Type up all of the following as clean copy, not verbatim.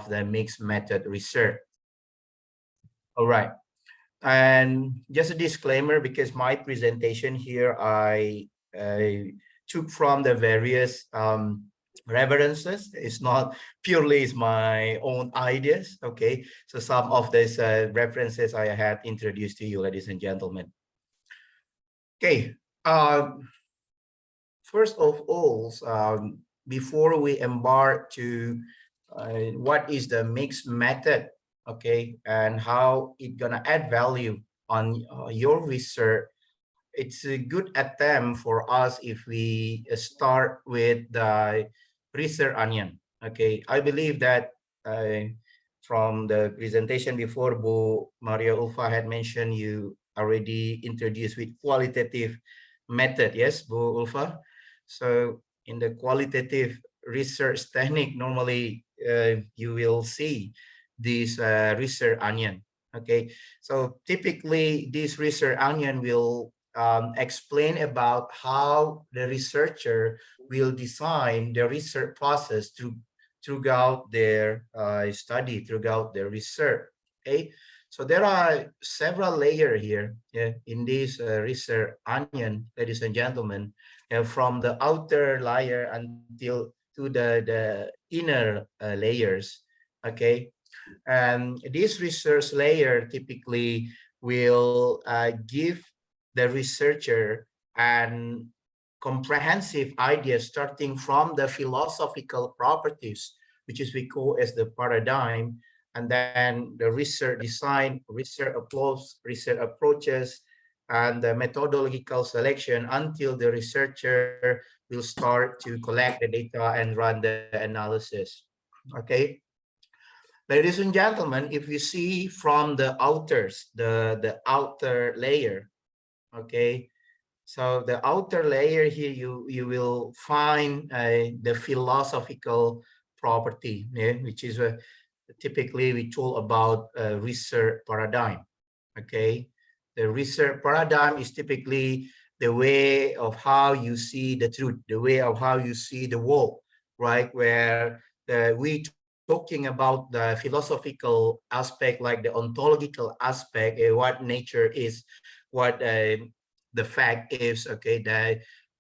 the mixed method research. All right. And just a disclaimer, because my presentation here, I took from the various references. It's not purely is my own ideas. Okay. So some of these references I had introduced to you, ladies and gentlemen. Okay. First of all, before we embark to what is the mixed method, okay, and how it gonna add value on your research, it's a good attempt for us if we start with the research onion. Okay, I believe that from the presentation before, Bu Maria Ulfa had mentioned you already introduced with qualitative method. Yes, Bu Ulfa. So in the qualitative research technique, normally you will see this research onion. Okay, so typically this research onion will explain about how the researcher will design the research process throughout their study, throughout their research. Okay, so there are several layers here, yeah, in this research onion, ladies and gentlemen, from the outer layer until to the inner layers. Okay, and this research layer typically will give the researcher an comprehensive idea starting from the philosophical properties, which is we call as the paradigm, and then the research design, research approaches, and the methodological selection until the researcher will start to collect the data and run the analysis. Okay. Ladies and gentlemen, if you see from the outers, the outer layer, okay, so the outer layer here, you will find the philosophical property, yeah, which is typically we talk about research paradigm. Okay, the research paradigm is typically the way of how you see the truth, the way of how you see the world, right? Where we talking about the philosophical aspect, like the ontological aspect, what nature is, what the fact is, okay,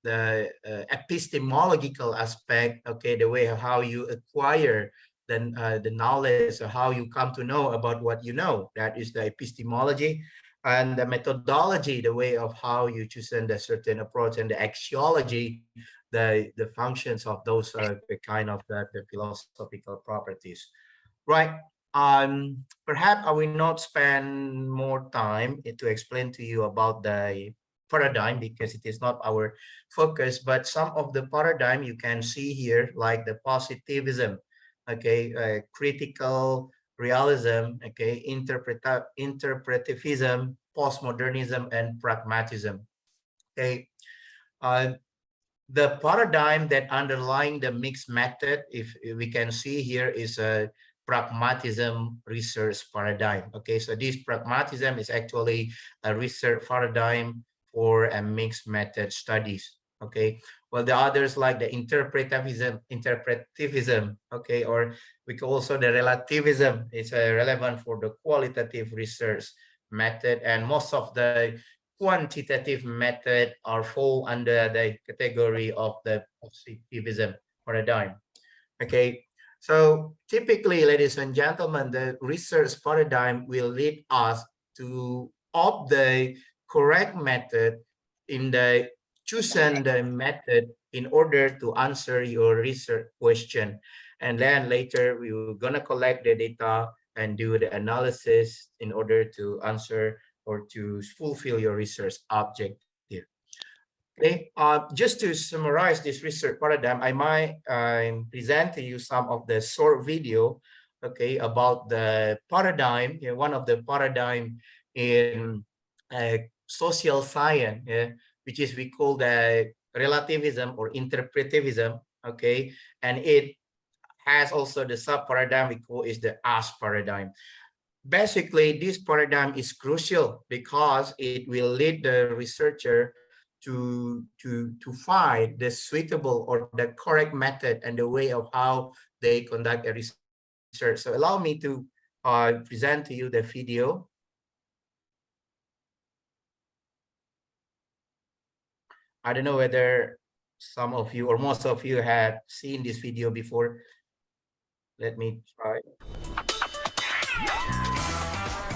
the epistemological aspect, okay, the way how you acquire the knowledge, or how you come to know about what you know, that is the epistemology. And the methodology, the way of how you choose a certain approach, and the axiology, the functions of those the kind of the philosophical properties, right? Perhaps I will not spend more time to explain to you about the paradigm, because it is not our focus, but some of the paradigm you can see here, like the positivism, okay, critical realism, okay, interpretivism, postmodernism, and pragmatism. Okay, uh, the paradigm that underlying the mixed method, if we can see here, is a pragmatism research paradigm. Okay, so this pragmatism is actually a research paradigm for a mixed method studies. Okay, well, the others like the interpretivism, okay, or we call also the relativism, is relevant for the qualitative research method, and most of the quantitative method are fall under the category of the positivism paradigm. Okay, so typically, ladies and gentlemen, the research paradigm will lead us to opt the correct method in the choosing the method in order to answer your research question. And then later we will gonna collect the data and do the analysis in order to answer or to fulfill your research objective. Okay, just to summarize this research paradigm, I might present to you some of the short video, okay, about the paradigm, one of the paradigm in social science, yeah, which is we call the relativism or interpretivism, okay, and it has also the sub paradigm we call is the us paradigm. Basically, this paradigm is crucial because it will lead the researcher to find the suitable or the correct method and the way of how they conduct a research. research. So allow me to present to you the video. I don't know whether some of you or most of you had seen this video before. Let me try.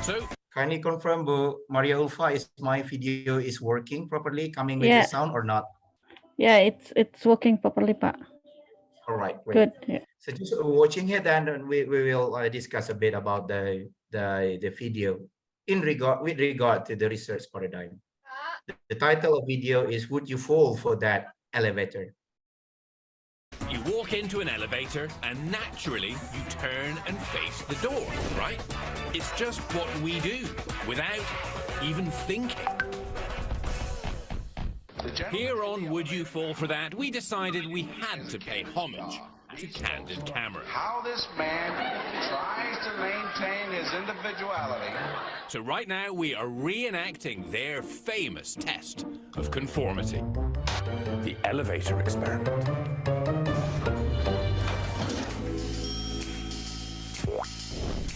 So kindly confirm, Bu Maria Ulpah, is my video is working properly, coming with the sound or not? Yeah, it's working properly, Pak. All right, great. Good. Yeah. So just watching it, and we will discuss a bit about the video with regard to the research paradigm. The title of video is "Would You Fall for That Elevator?" You walk into an elevator and naturally you turn and face the door, right? It's just what we do without even thinking. Here on Would You Fall for That, we decided we had to pay homage to candid camera. How this man tries to maintain his individuality. So right now we are reenacting their famous test of conformity. The elevator experiment.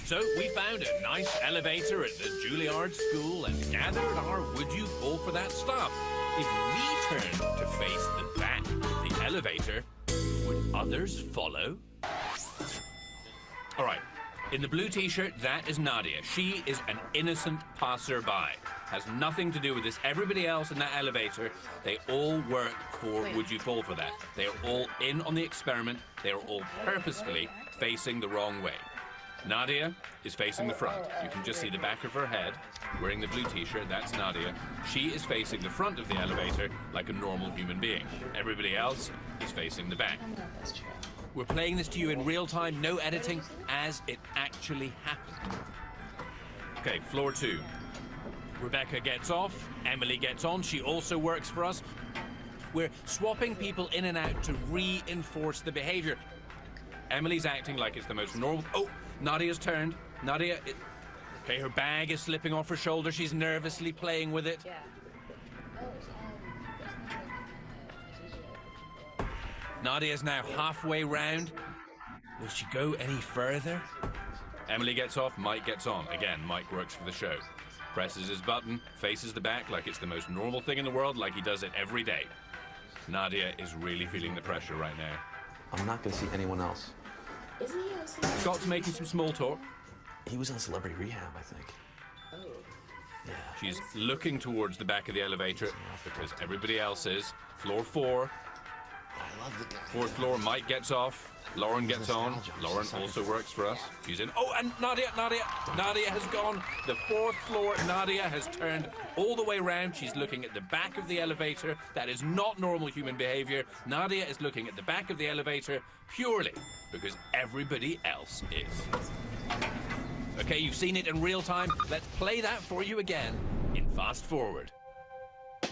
So we found a nice elevator at the Juilliard School and gathered our Would You Fall for That stuff. If we turned to face the back of the elevator, would others follow? All right, in the blue t-shirt, that is Nadia. She is an innocent passerby. Has nothing to do with this. Everybody else in that elevator, they all work for Would You Fall for That. They are all in on the experiment. They are all purposefully facing the wrong way. Nadia is facing the front. You can just see the back of her head, wearing the blue t-shirt. That's Nadia. She is facing the front of the elevator like a normal human being. Everybody else is facing the back. We're playing this to you in real time, no editing, as it actually happened. Okay, floor 2. Rebecca gets off, Emily gets on. She also works for us. We're swapping people in and out to reinforce the behavior. Emily's acting like it's the most normal. Oh, Nadia's turned. Nadia, okay, her bag is slipping off her shoulder. She's nervously playing with it. Nadia's now halfway round. Will she go any further? Emily gets off, Mike gets on. Again, Mike works for the show. Presses his button, faces the back like it's the most normal thing in the world, like he does it every day. Nadia is really feeling the pressure right now. I'm not going to see anyone else. Isn't he on Scott's making some small talk. He was on celebrity rehab, I think. Oh. Yeah. She's looking towards the back of the elevator because everybody else is. Floor 4. I love the guy. 4th floor, Mike gets off. Lauren gets on. Lauren also works for us. She's in. Oh, and Nadia has gone. The 4th floor, Nadia has turned all the way around. She's looking at the back of the elevator. That is not normal human behavior. Nadia is looking at the back of the elevator purely because everybody else is. Okay, you've seen it in real time. Let's play that for you again in fast forward.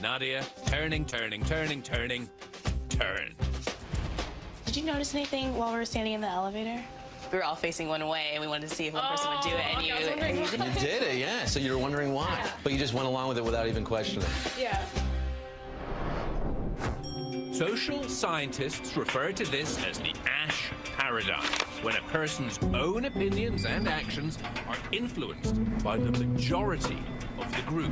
Nadia, turning. Did you notice anything while we were standing in the elevator? We were all facing one way, and we wanted to see if one person would do it, and you did it, yeah. So you were wondering why. Yeah. But you just went along with it without even questioning. Yeah. Social scientists refer to this as the Ash paradigm, when a person's own opinions and actions are influenced by the majority of the group.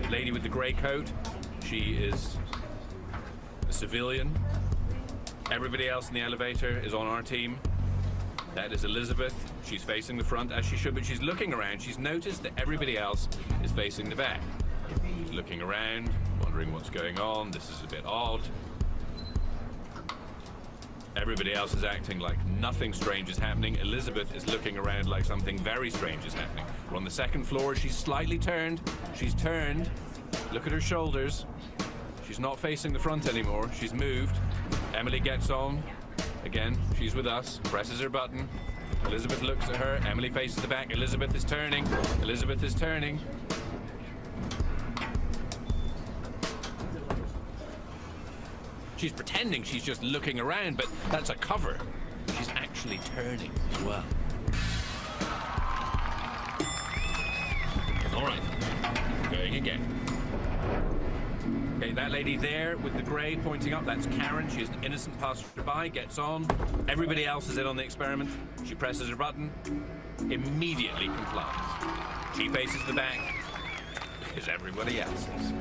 The lady with the gray coat, she is a civilian. Everybody else in the elevator is on our team. That is Elizabeth. She's facing the front, as she should, but she's looking around. She's noticed that everybody else is facing the back. She's looking around, wondering what's going on. This is a bit odd. Everybody else is acting like nothing strange is happening. Elizabeth is looking around like something very strange is happening. We're on the 2nd floor. She's slightly turned. She's turned. Look at her shoulders. She's not facing the front anymore. She's moved. Emily gets on. Again, she's with us. Presses her button. Elizabeth looks at her. Emily faces the back. Elizabeth is turning. Elizabeth is turning. She's pretending she's just looking around, but that's a cover. She's actually turning as well. All right. Going again. Okay, that lady there with the grey pointing up, that's Karen. She's an innocent passerby, gets on. Everybody else is in on the experiment. She presses her button, immediately complies. She faces the back, because everybody else is.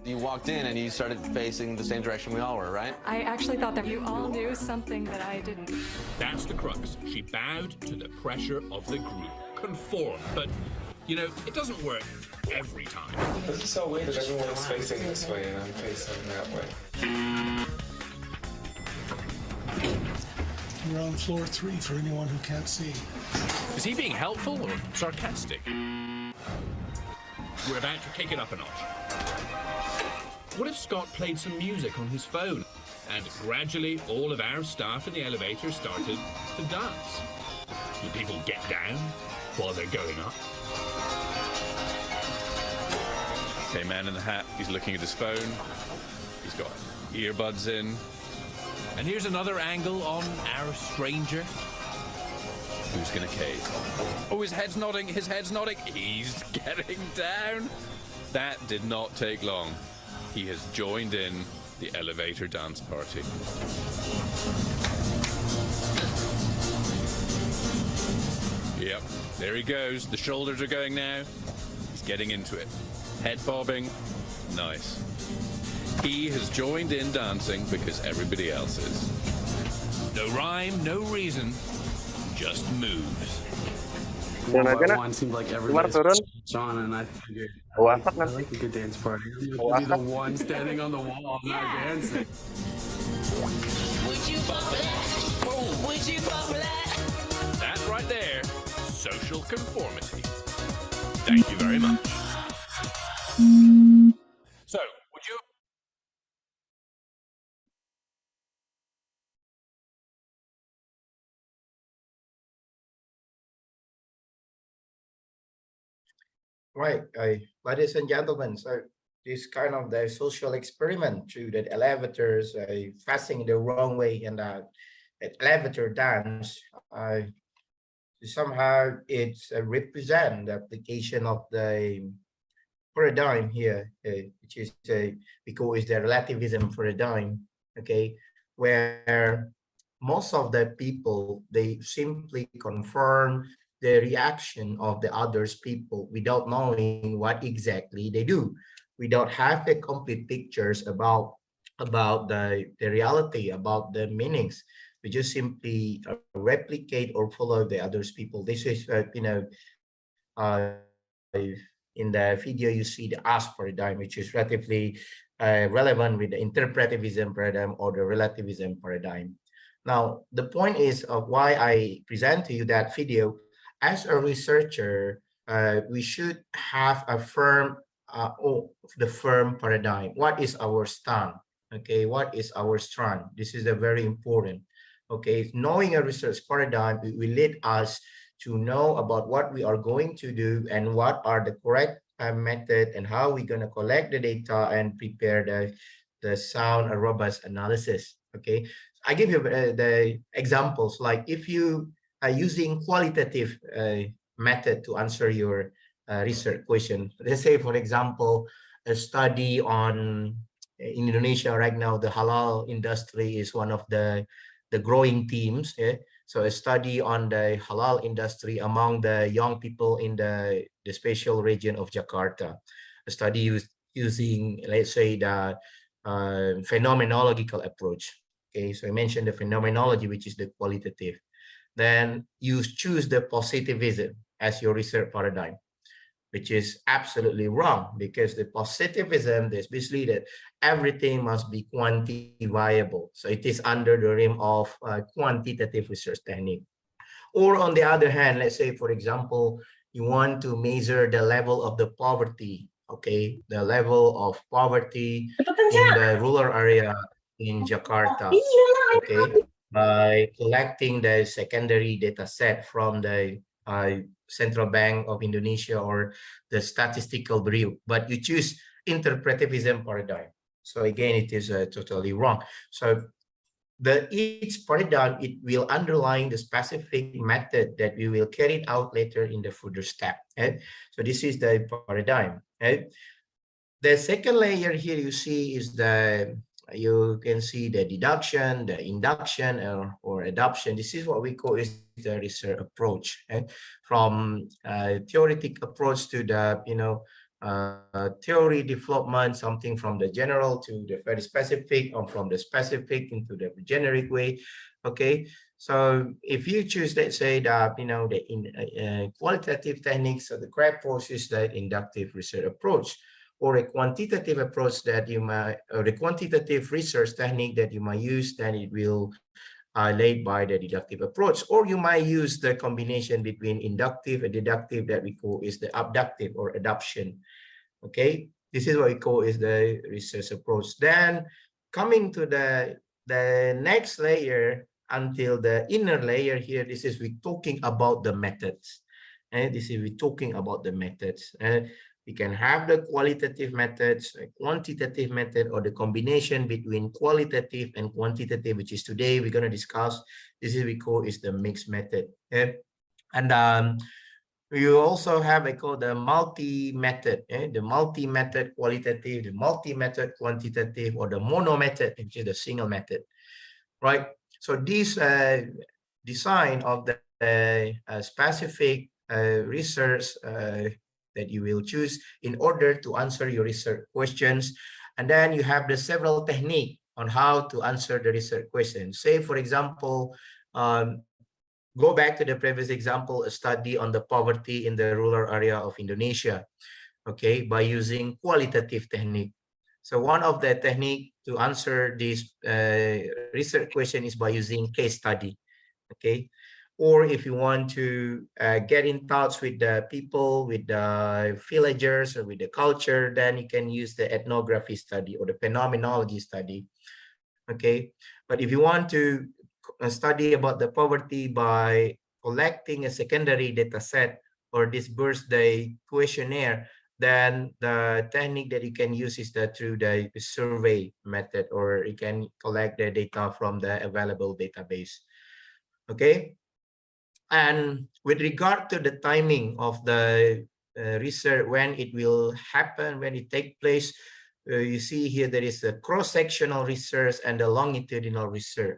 You walked in and you started facing the same direction we all were, right? I actually thought that you all knew something that I didn't. That's the crux. She bowed to the pressure of the group. Conform, but, you know, it doesn't work every time. This is so weird that everyone is facing this way and I'm facing that way. We're on floor 3 for anyone who can't see. Is he being helpful or sarcastic? We're about to kick it up a notch. What if Scott played some music on his phone and gradually all of our staff in the elevator started to dance? Do people get down while they're going up? Okay, man in the hat, he's looking at his phone. He's got earbuds in. And here's another angle on our stranger. Who's gonna cave? Oh, his head's nodding, his head's nodding. He's getting down. That did not take long. He has joined in the elevator dance party. Yep, there he goes. The shoulders are going now. He's getting into it. Head bobbing. Nice. He has joined in dancing because everybody else is. No rhyme, no reason, just moves. One by one seemed like everybody's on, and I figured I like a good dance party. I'm gonna be the one standing on the wall not dancing. Would you bump that? Would you bump that? That right there, social conformity. Thank you very much. So, would you... Right, ladies and gentlemen, so this kind of the social experiment through that elevators facing the wrong way and that elevator dance, somehow it's represent the application of the paradigm here, which is because the relativism paradigm, okay, where most of the people, they simply confirm the reaction of the others people without knowing what exactly they do, without having complete pictures about the reality, about the meanings. We just simply replicate or follow the others people. This is in the video you see the us paradigm, which is relatively relevant with the interpretivism paradigm or the relativism paradigm. Now the point is of why I present to you that video. As a researcher, we should have a firm paradigm. What is our stand? Okay, what is our strand? This is a very important. Okay, knowing a research paradigm will lead us to know about what we are going to do and what are the correct method and how we're going to collect the data and prepare the sound and robust analysis. Okay, I give you the examples, like if you using qualitative method to answer your research question. Let's say, for example, a study on in Indonesia right now, the halal industry is one of the growing themes. Yeah? So a study on the halal industry among the young people in the special region of Jakarta. A study using, let's say, the phenomenological approach. Okay, so I mentioned the phenomenology, which is the qualitative. Then you choose the positivism as your research paradigm, which is absolutely wrong, because the positivism is basically that everything must be quantifiable. So it is under the realm of quantitative research technique. Or on the other hand, let's say, for example, you want to measure the level of the poverty, okay, the level of poverty in the rural area in Jakarta, okay, by collecting the secondary data set from the Central Bank of Indonesia or the Statistical Bureau, but you choose interpretivism paradigm. So again, it is totally wrong. So each paradigm, it will underline the specific method that we will carry out later in the further step. Right? So this is the paradigm. Right? The second layer here you see is you can see the deduction, the induction, or adoption. This is what we call is the research approach, from theoretic approach to the theory development, something from the general to the very specific, or from the specific into the generic way. Okay, so if you choose, let's say that the qualitative techniques, so the crack course is the inductive research approach, or a quantitative approach that you might, or the quantitative research technique that you might use, then it will laid by the deductive approach, or you might use the combination between inductive and deductive that we call is the abductive or adoption. Okay, this is what we call is the research approach. Then coming to the next layer until the inner layer here, this is we talking about the methods, and this is we talking about the methods. We can have the qualitative methods, a quantitative method, or the combination between qualitative and quantitative, which is today we're going to discuss. This is we call is the mixed method. Okay? And you also have called the multi-method, the multi-method qualitative, the multi-method quantitative, or the mono-method, which is the single method, right? So this design of the specific research that you will choose in order to answer your research questions. And then you have the several techniques on how to answer the research questions. Say, for example, go back to the previous example, a study on the poverty in the rural area of Indonesia, okay, by using qualitative technique. So one of the technique to answer this research question is by using case study, okay? Or if you want to get in touch with the people, with the villagers, or with the culture, then you can use the ethnography study or the phenomenology study, okay? But if you want to study about the poverty by collecting a secondary data set or this birthday questionnaire, then the technique that you can use is through the survey method, or you can collect the data from the available database, okay? And with regard to the timing of the research, when it will happen, when it take place, you see here there is a cross-sectional research and the longitudinal research.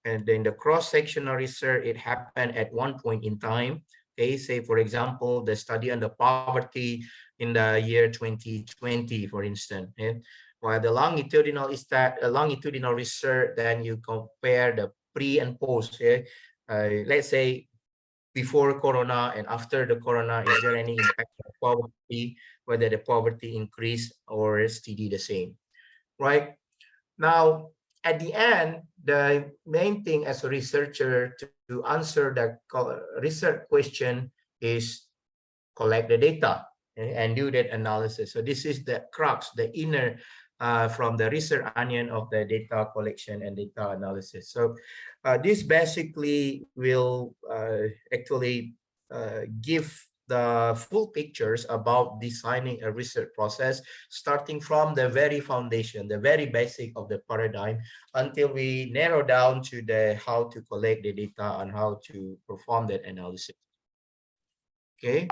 And then the cross-sectional research, it happened at one point in time. Okay, say for example, the study on the poverty in the year 2020, for instance. While the longitudinal is that a longitudinal research, then you compare the pre and post. Let's say before Corona and after the Corona, is there any impact on poverty, whether the poverty increased or steady the same, right? Now, at the end, the main thing as a researcher to answer the research question is collect the data and do that analysis. So this is the crux, the inner from the research onion of the data collection and data analysis. So this basically will actually give the full pictures about designing a research process, starting from the very foundation, the very basic of the paradigm, until we narrow down to the how to collect the data and how to perform that analysis. Okay.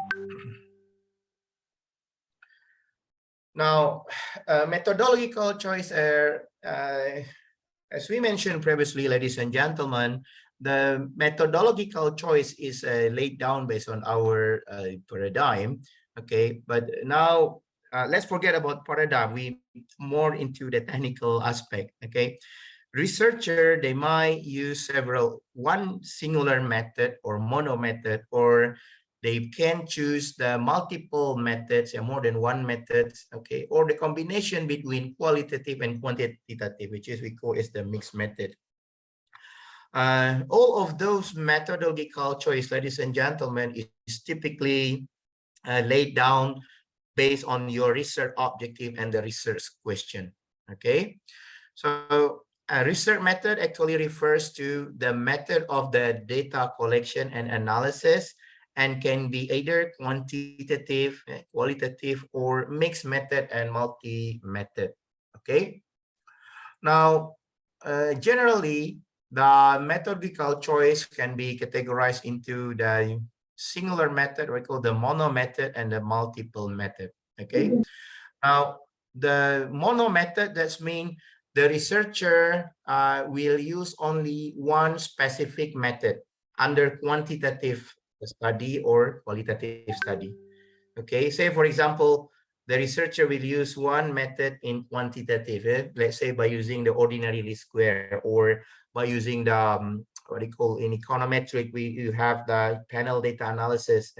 Now, methodological choice, as we mentioned previously, ladies and gentlemen, the methodological choice is laid down based on our paradigm. Okay, but now let's forget about paradigm. We more into the technical aspect. Okay, researcher, they might use one singular method or mono method, or they can choose the multiple methods and more than one method, okay, or the combination between qualitative and quantitative, which is we call is the mixed method. All of those methodological choice, ladies and gentlemen, is typically laid down based on your research objective and the research question. Okay, so a research method actually refers to the method of the data collection and analysis, and can be either quantitative, qualitative, or mixed method and multi-method. Okay. Now, generally, the methodological choice can be categorized into the singular method, we call the mono method, and the multiple method. Okay. Now, the mono method, that's mean the researcher will use only one specific method under quantitative study or qualitative study. Okay, say for example, the researcher will use one method in quantitative, let's say by using the ordinary least square, or by using the what do you call in econometric, you have the panel data analysis,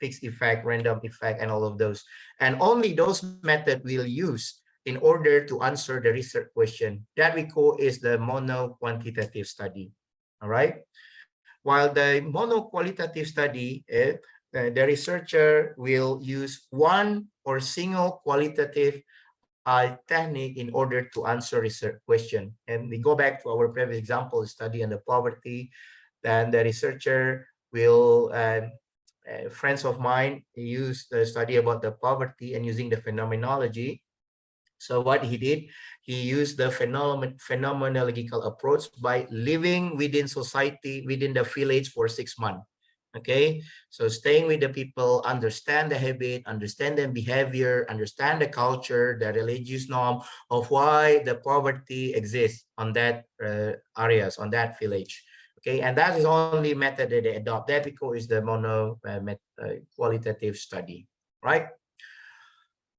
fixed effect, random effect, and all of those. And only those methods will use in order to answer the research question. That we call is the mono quantitative study. All right. While the mono qualitative study, the researcher will use one or single qualitative technique in order to answer research question. And we go back to our previous example, study on the poverty. Then the researcher will, friends of mine use the study about the poverty and using the phenomenology. So what he did, he used the phenomenological approach by living within society, within the village for 6 months. Okay, so staying with the people, understand the habit, understand their behavior, understand the culture, the religious norm of why the poverty exists on that areas, on that village. Okay, and that is only method that they adopt. That because is the mono qualitative study, right?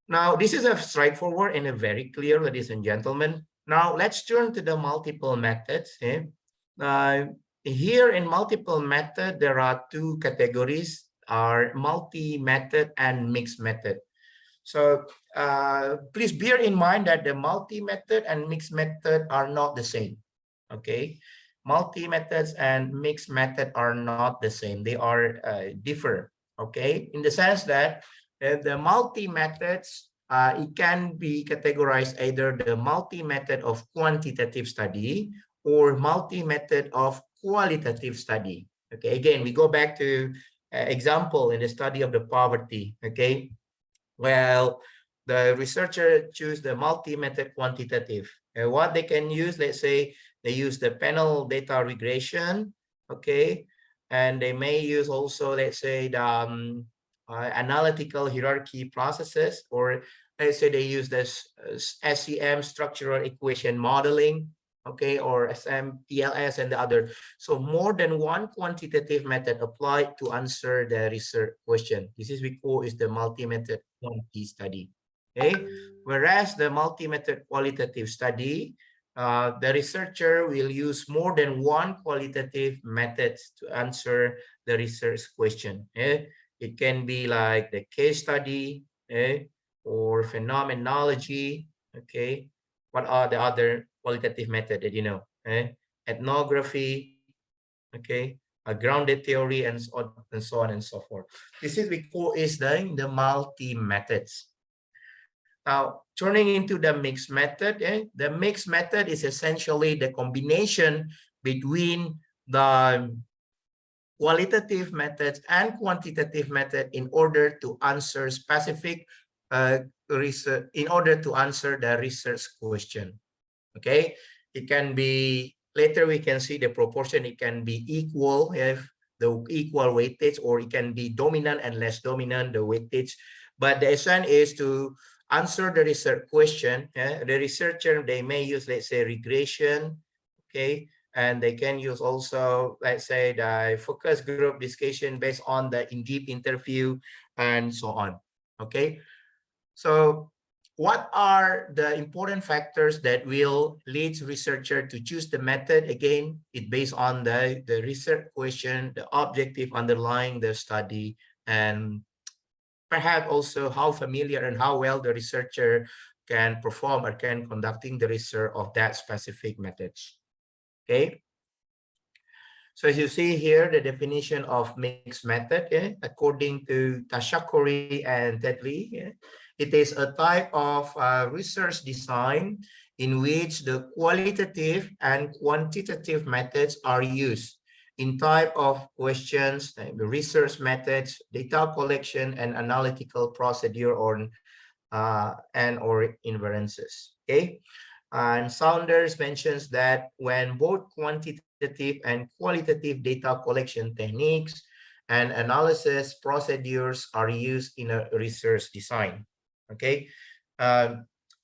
Now, this is a straightforward and a very clear, ladies and gentlemen. Now, let's turn to the multiple methods. Here in multiple method, there are two categories, are multi-method and mixed method. So please bear in mind that the multi-method and mixed method are not the same. Okay, multi-methods and mixed method are not the same. They are differ. Okay, in the sense that the multi-methods, it can be categorized either the multi-method of quantitative study or multi-method of qualitative study. Okay, again, we go back to example in the study of the poverty. Okay, well, the researcher choose the multi-method quantitative. What they can use, let's say they use the panel data regression. Okay, and they may use also, let's say, the analytical hierarchy processes, or let's say they use this SEM, structural equation modeling, okay, or SMPLS and the other. So more than one quantitative method applied to answer the research question. This is we call is the multi-method quantity study. Okay, whereas the multi-method qualitative study, the researcher will use more than one qualitative methods to answer the research question. It can be like the case study, or phenomenology. Okay, what are the other qualitative method that you know? Ethnography. Okay, a grounded theory, and so on and so forth. This is we call is the multi methods. Now, turning into the mixed method, the mixed method is essentially the combination between the qualitative methods and quantitative method in order to answer specific research, in order to answer the research question. Okay, it can be, later we can see the proportion, it can be equal, if the equal weightage, or it can be dominant and less dominant, the weightage. But the essence is to answer the research question. The researcher, they may use, let's say, regression. Okay, and they can use also, let's say, the focus group discussion based on the in-depth interview and so on. Okay, so what are the important factors that will lead researcher to choose the method? Again, it based on the research question, the objective underlying the study, and perhaps also how familiar and how well the researcher can perform or can conducting the research of that specific methods. Okay, so as you see here, the definition of mixed method, according to Tashakori and Tedley, it is a type of research design in which the qualitative and quantitative methods are used in type of questions, the research methods, data collection, and analytical procedure, or and or inferences. Okay. And Saunders mentions that when both quantitative and qualitative data collection techniques and analysis procedures are used in a research design. Okay,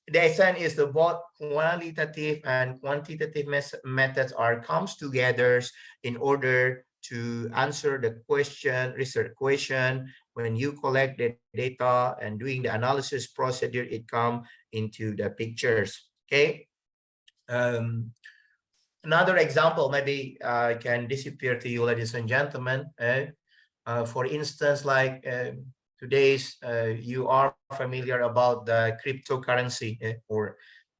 the essence is the both qualitative and quantitative methods are comes together in order to answer the question, research question. When you collect the data and doing the analysis procedure, it come into the pictures. Okay. Another example maybe can disappear to you, ladies and gentlemen. For instance, like today's, you are familiar about the cryptocurrency or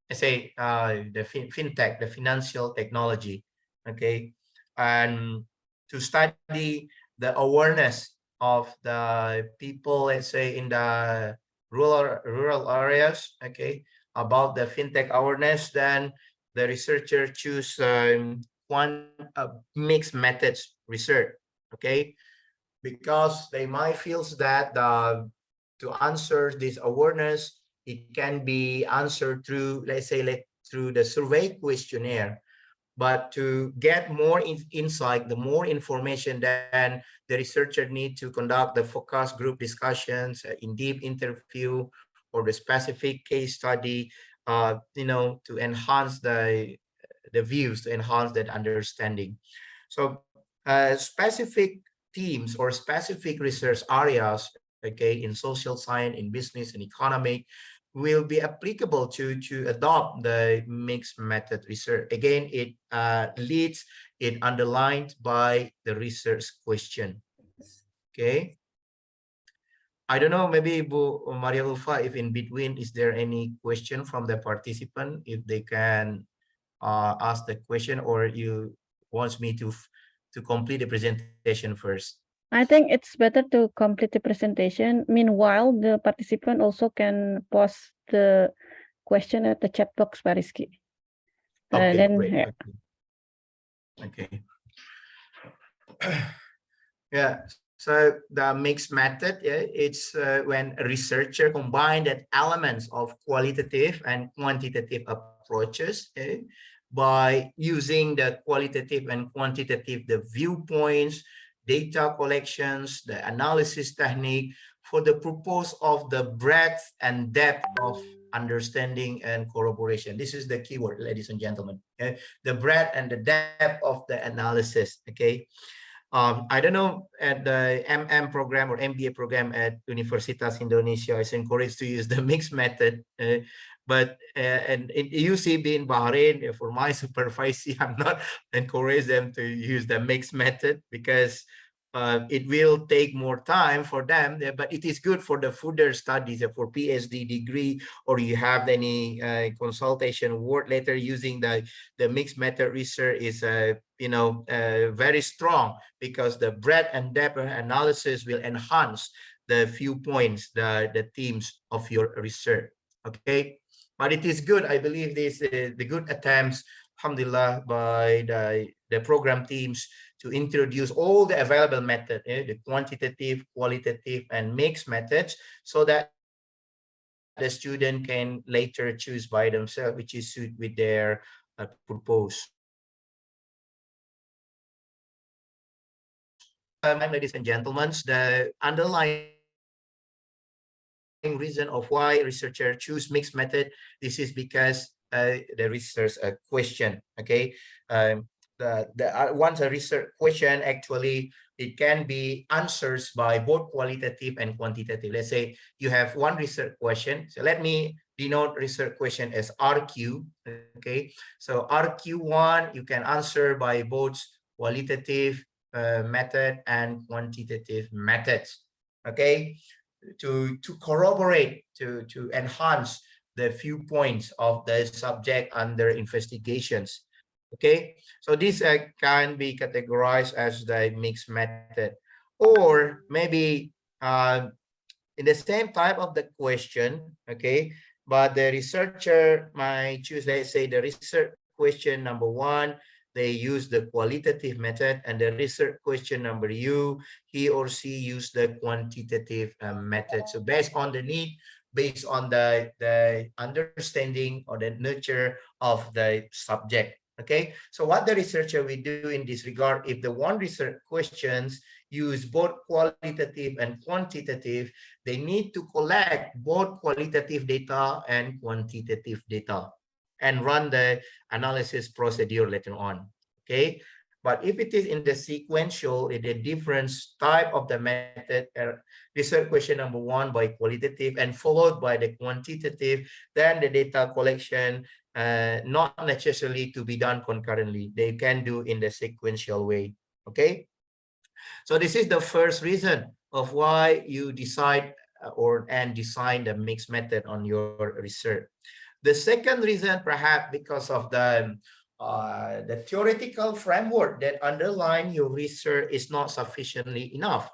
I say the fintech, the financial technology. Okay, and to study the awareness of the people, let's say in the rural areas, okay, about the fintech awareness, then the researcher choose one mixed methods research. Okay, because they might feels that to answer this awareness, it can be answered through, let's say, through the survey questionnaire. But to get more insight, the more information, then the researcher need to conduct the focus group discussions, in-depth interview, or the specific case study, to enhance the views, to enhance that understanding. So specific teams or specific research areas, okay, in social science, in business and economic, will be applicable to adopt the mixed method research. Again, it leads, it underlined by the research question. Okay. I don't know, maybe Bu Maria Ulfa, if in between, is there any question from the participant, if they can ask the question, or you wants me to complete the presentation first? I think it's better to complete the presentation. Meanwhile, the participant also can post the question at the chat box, Pak Rizky. Okay, Then, great. yeah. Okay. Yeah. So the mixed method, it's when a researcher combine that elements of qualitative and quantitative approaches by using the qualitative and quantitative, the viewpoints, data collections, the analysis technique for the purpose of the breadth and depth of understanding and corroboration. This is the keyword, ladies and gentlemen. The breadth and the depth of the analysis. Okay. I don't know, at the program or MBA program at Universitas Indonesia is encouraged to use the mixed method. But and in UCB in Bahrain, for my supervisee, I'm not encourage them to use the mixed method because it will take more time for them, but it is good for the further studies, for PhD degree, or you have any consultation work later using the mixed method research is very strong, because the breadth and depth analysis will enhance the viewpoints, the themes of your research. Okay, but it is good. I believe this the good attempts, alhamdulillah, by the program teams to introduce all the available methods, the quantitative, qualitative, and mixed methods, so that the student can later choose by themselves, which is suit with their purpose. Ladies and gentlemen, the underlying reason of why researchers choose mixed method, this is because the research question. Okay, once a research question, actually it can be answers by both qualitative and quantitative. Let's say you have one research question, so let me denote research question as RQ. Okay, so RQ1 you can answer by both qualitative method and quantitative methods. Okay, to corroborate, to enhance the viewpoints of the subject under investigations. Okay, so this can be categorized as the mixed method, or maybe in the same type of the question. Okay, but the researcher might choose, let's say, the research question number one, they use the qualitative method, and the research question number U, he or she use the quantitative method. So based on the need, based on the understanding or the nature of the subject. Okay, so what the researcher will do in this regard, if the one research questions use both qualitative and quantitative, they need to collect both qualitative data and quantitative data and run the analysis procedure later on. Okay, but if it is in the sequential, in the different type of the method, research question number one by qualitative and followed by the quantitative, then the data collection not necessarily to be done concurrently. They can do in the sequential way. Okay, so this is the first reason of why you decide and design the mixed method on your research. The second reason, perhaps because of the theoretical framework that underline your research is not sufficiently enough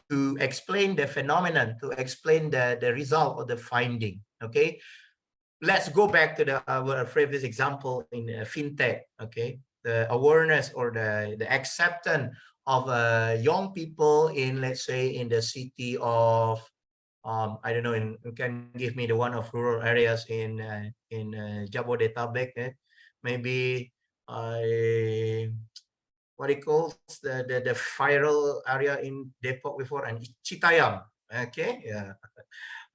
to explain the phenomenon, to explain the result of the finding. Okay, let's go back to our previous example in fintech. Okay, the awareness or the acceptance of young people in, let's say, in the city of I don't know, you can give me the one of rural areas in Jabodetabek, maybe what it calls the viral area in Depok before, and Citayam. Okay, yeah,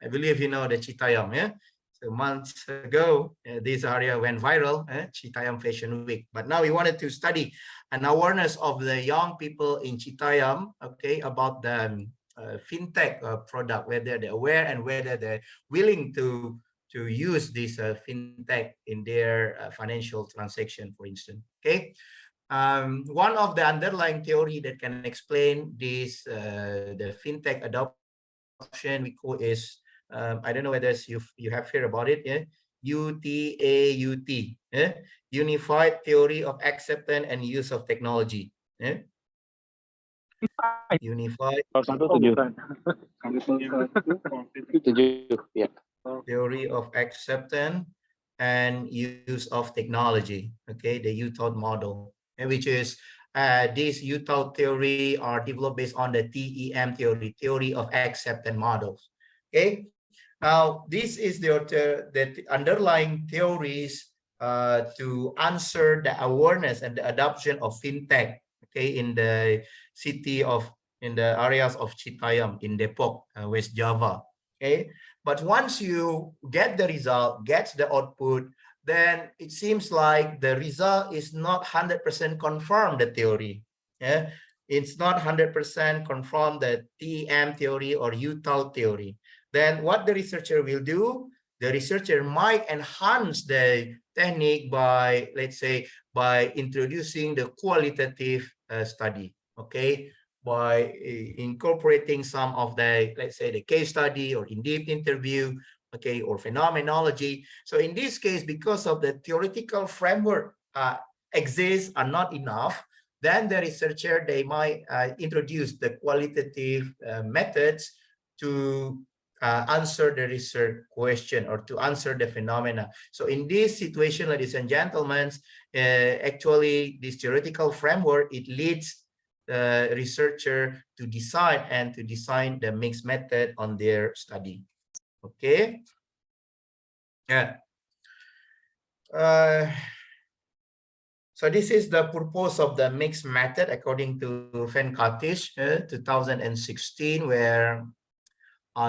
I believe you know the Citayam, yeah. So months ago, this area went viral, Citayam Fashion Week. But now we wanted to study an awareness of the young people in Citayam, okay, about the fintech product, whether they're aware and whether they're willing to use this fintech in their financial transaction, for instance. Okay, one of the underlying theory that can explain this the fintech adoption we call is I don't know whether you have heard about it, yeah? UTAUT, yeah? Unified Theory of Acceptance and Use of Technology. Yeah? Unified Theory of Acceptance and Use of Technology. Okay, the UTAUT model, which is this UTAUT theory are developed based on the TEM theory, Theory of Acceptance models. Okay, now this is the underlying theories to answer the awareness and the adoption of fintech. Okay, in the in the areas of Citayam in Depok, West Java. Okay, but once you get the result, get the output, then it seems like the result is not 100% confirmed the theory. Yeah, it's not 100% confirmed the TEM theory or UTAUT theory. Then what the researcher will do, the researcher might enhance the technique by, let's say, by introducing the qualitative study, okay, by incorporating some of the, let's say, the case study or in-depth interview, okay, or phenomenology. So in this case, because of the theoretical framework exists are not enough, then the researcher, they might introduce the qualitative methods to answer the research question or to answer the phenomena. So in this situation, ladies and gentlemen, actually this theoretical framework, it leads the researcher to decide and to design the mixed method on their study. Okay. Yeah. So this is the purpose of the mixed method according to Van Katish, 2016, where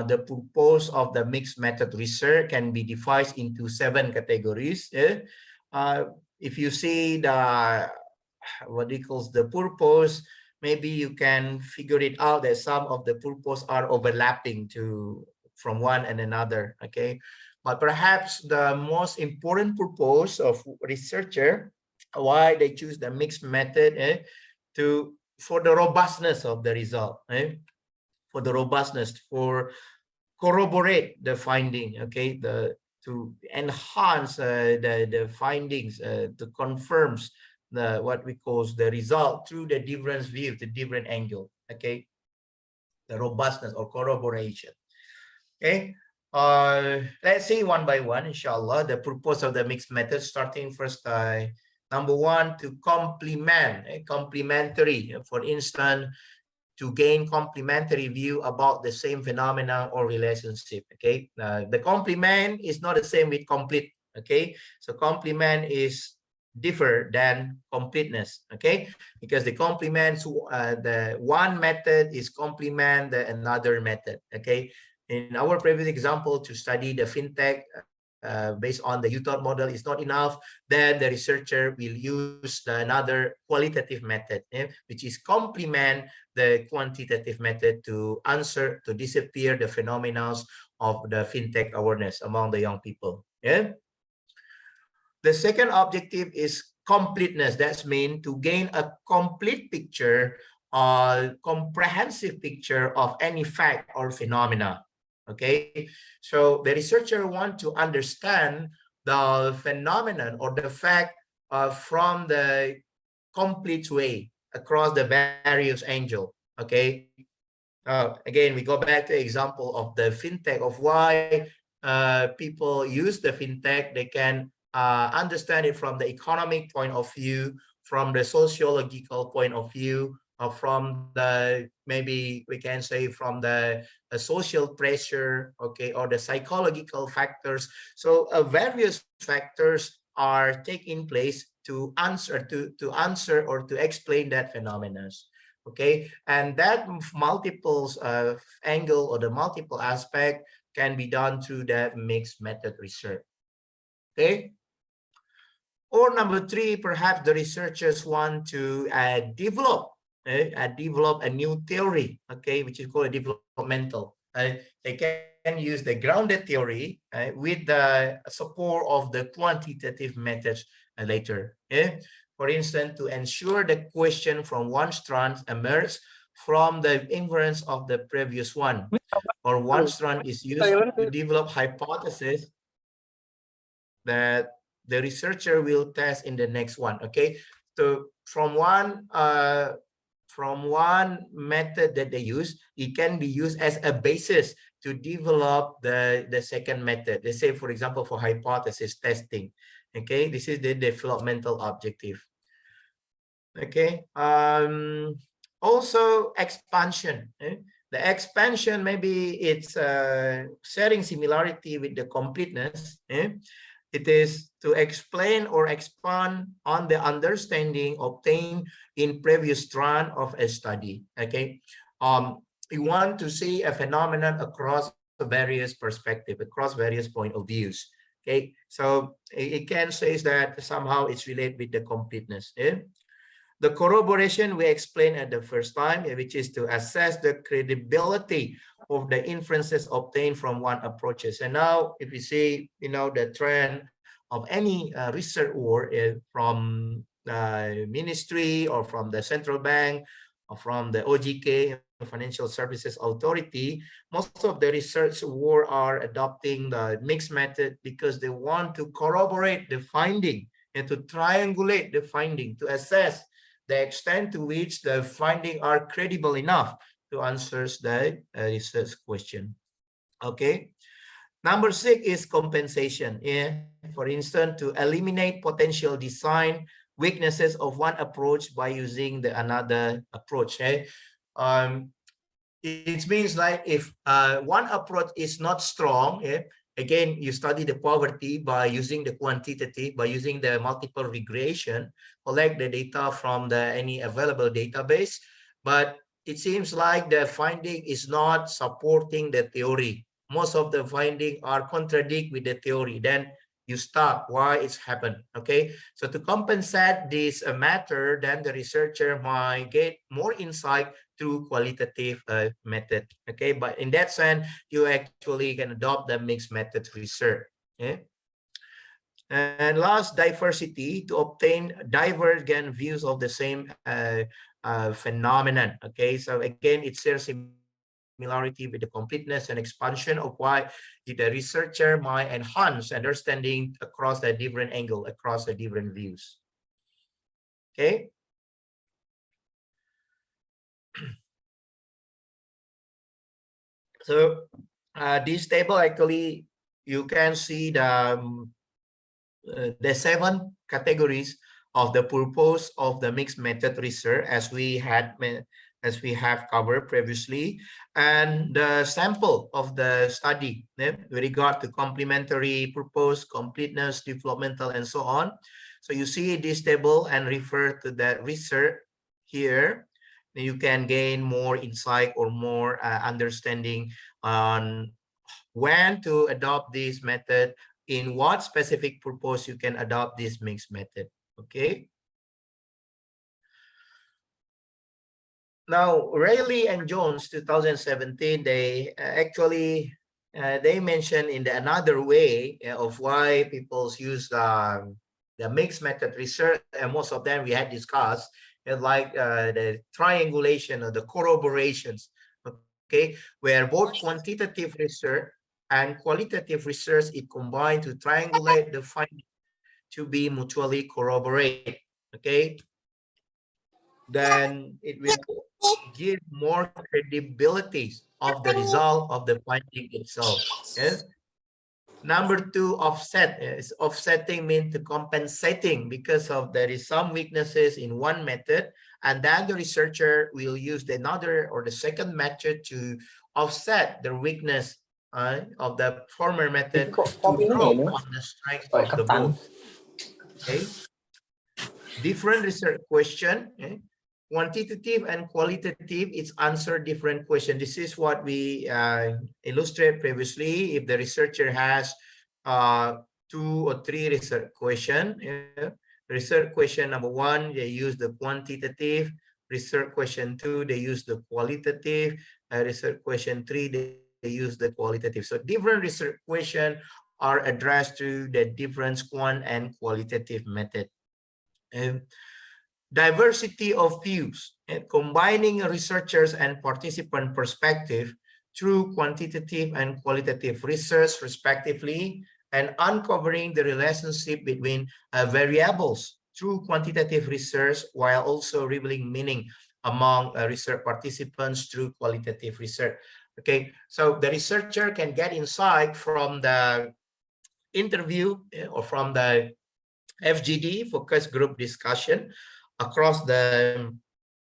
the purpose of the mixed method research can be divided into 7 categories. If you see the what equals the purpose, maybe you can figure it out that some of the purpose are overlapping from one and another. Okay, but perhaps the most important purpose of researcher, why they choose the mixed method, for the robustness of the result. For the robustness, for corroborate the finding, okay, to enhance the findings, to confirms what we call the result through the different view, the different angle, okay, the robustness or corroboration. Okay, let's see one by one, inshallah, the purpose of the mixed method, starting first number 1, to complement, complementary, for instance, to gain complementary view about the same phenomena or relationship. Okay, the complement is not the same with complete. Okay, so complement is differ than completeness, okay? Because the complements, the one method is complement the another method, okay? In our previous example, to study the fintech based on the UTOR model is not enough, then the researcher will use another qualitative method, which is complement the quantitative method to answer, to disappear the phenomena of the fintech awareness among the young people. Yeah. The second objective is completeness. That's mean to gain a complete picture, comprehensive picture of any fact or phenomena. Okay, so the researcher want to understand the phenomenon or the fact from the complete way across the various angles. Okay, again, we go back to example of the fintech, of why people use the fintech. They can understand it from the economic point of view, from the sociological point of view, or from the, maybe we can say from the social pressure, okay, or the psychological factors. So various factors are taking place to answer or to explain that phenomena. Okay, and that multiple angle or the multiple aspect can be done through that mixed method research. Okay, or number three, perhaps the researchers want to develop a new theory, okay, which is called a developmental. They can use the grounded theory with the support of the quantitative methods later. For instance, to ensure the question from one strand emerges from the inference of the previous one, or one strand is used to develop hypothesis that the researcher will test in the next one. Okay, so from one method that they use, it can be used as a basis to develop the second method. Let's say, for example, for hypothesis testing. Okay, this is the developmental objective. Okay, also expansion. The expansion, maybe it's sharing similarity with the completeness. It is to explain or expand on the understanding obtained in previous strand of a study. Okay, you want to see a phenomenon across various perspectives, across various point of views. Okay, so it can say that somehow it's related with the completeness. The corroboration we explained at the first time, which is to assess the credibility of the inferences obtained from one approaches. And now, if you see, the trend of any research work from ministry or from the central bank or from the OJK, Financial Services Authority, most of the research work are adopting the mixed method because they want to corroborate the finding and to triangulate the finding, to assess the extent to which the findings are credible enough to answer the research question. Okay. Number 6 is compensation. For instance, to eliminate potential design weaknesses of one approach by using another approach. It means like if one approach is not strong, again, you study the poverty by using the quantitative, by using the multiple regression, collect the data from any available database, but it seems like the finding is not supporting the theory. Most of the findings are contradict with the theory. Then you stop why it's happened. Okay, so to compensate this matter, then the researcher might get more insight through qualitative method. Okay, but in that sense, you actually can adopt the mixed method research. Okay? And last, diversity, to obtain divergent views of the same phenomenon. Okay, so again, it shares similarity with the completeness and expansion of why the researcher might enhance understanding across the different angle, across the different views. Okay. So this table, actually, you can see the 7 categories of the purpose of the mixed method research, as we have covered previously, and the sample of the study with regard to complementary purpose, completeness, developmental, and so on. So you see this table and refer to that research here. You can gain more insight or more understanding on when to adopt this method, in what specific purpose you can adopt this mixed method. Okay. Now, Rayleigh and Jones, 2017, they actually they mentioned in another way of why people use the mixed method research, and most of them we had discussed, like the triangulation or the corroborations, okay, where both quantitative research and qualitative research is combined to triangulate the findings to be mutually corroborate, okay? Then it will give more credibility of the result of the finding itself. Yes. Number two, offset. Yes. Offsetting means compensating because of there is some weaknesses in one method, and then the researcher will use another or the second method to offset the weakness of the former method to draw on the strength of the both. Okay. Different research question. Quantitative and qualitative, it's answer different question. This is what we illustrated previously. If the researcher has 2 or 3 research question, research question number 1, they use the quantitative. Research question 2, they use the qualitative. Research question 3, they use the qualitative. So different research question are addressed to the different quant and qualitative method. Diversity of views, combining researchers and participant perspective through quantitative and qualitative research respectively, and uncovering the relationship between variables through quantitative research while also revealing meaning among research participants through qualitative research. Okay, so the researcher can get insight from the interview or from the FGD, focus group discussion, across the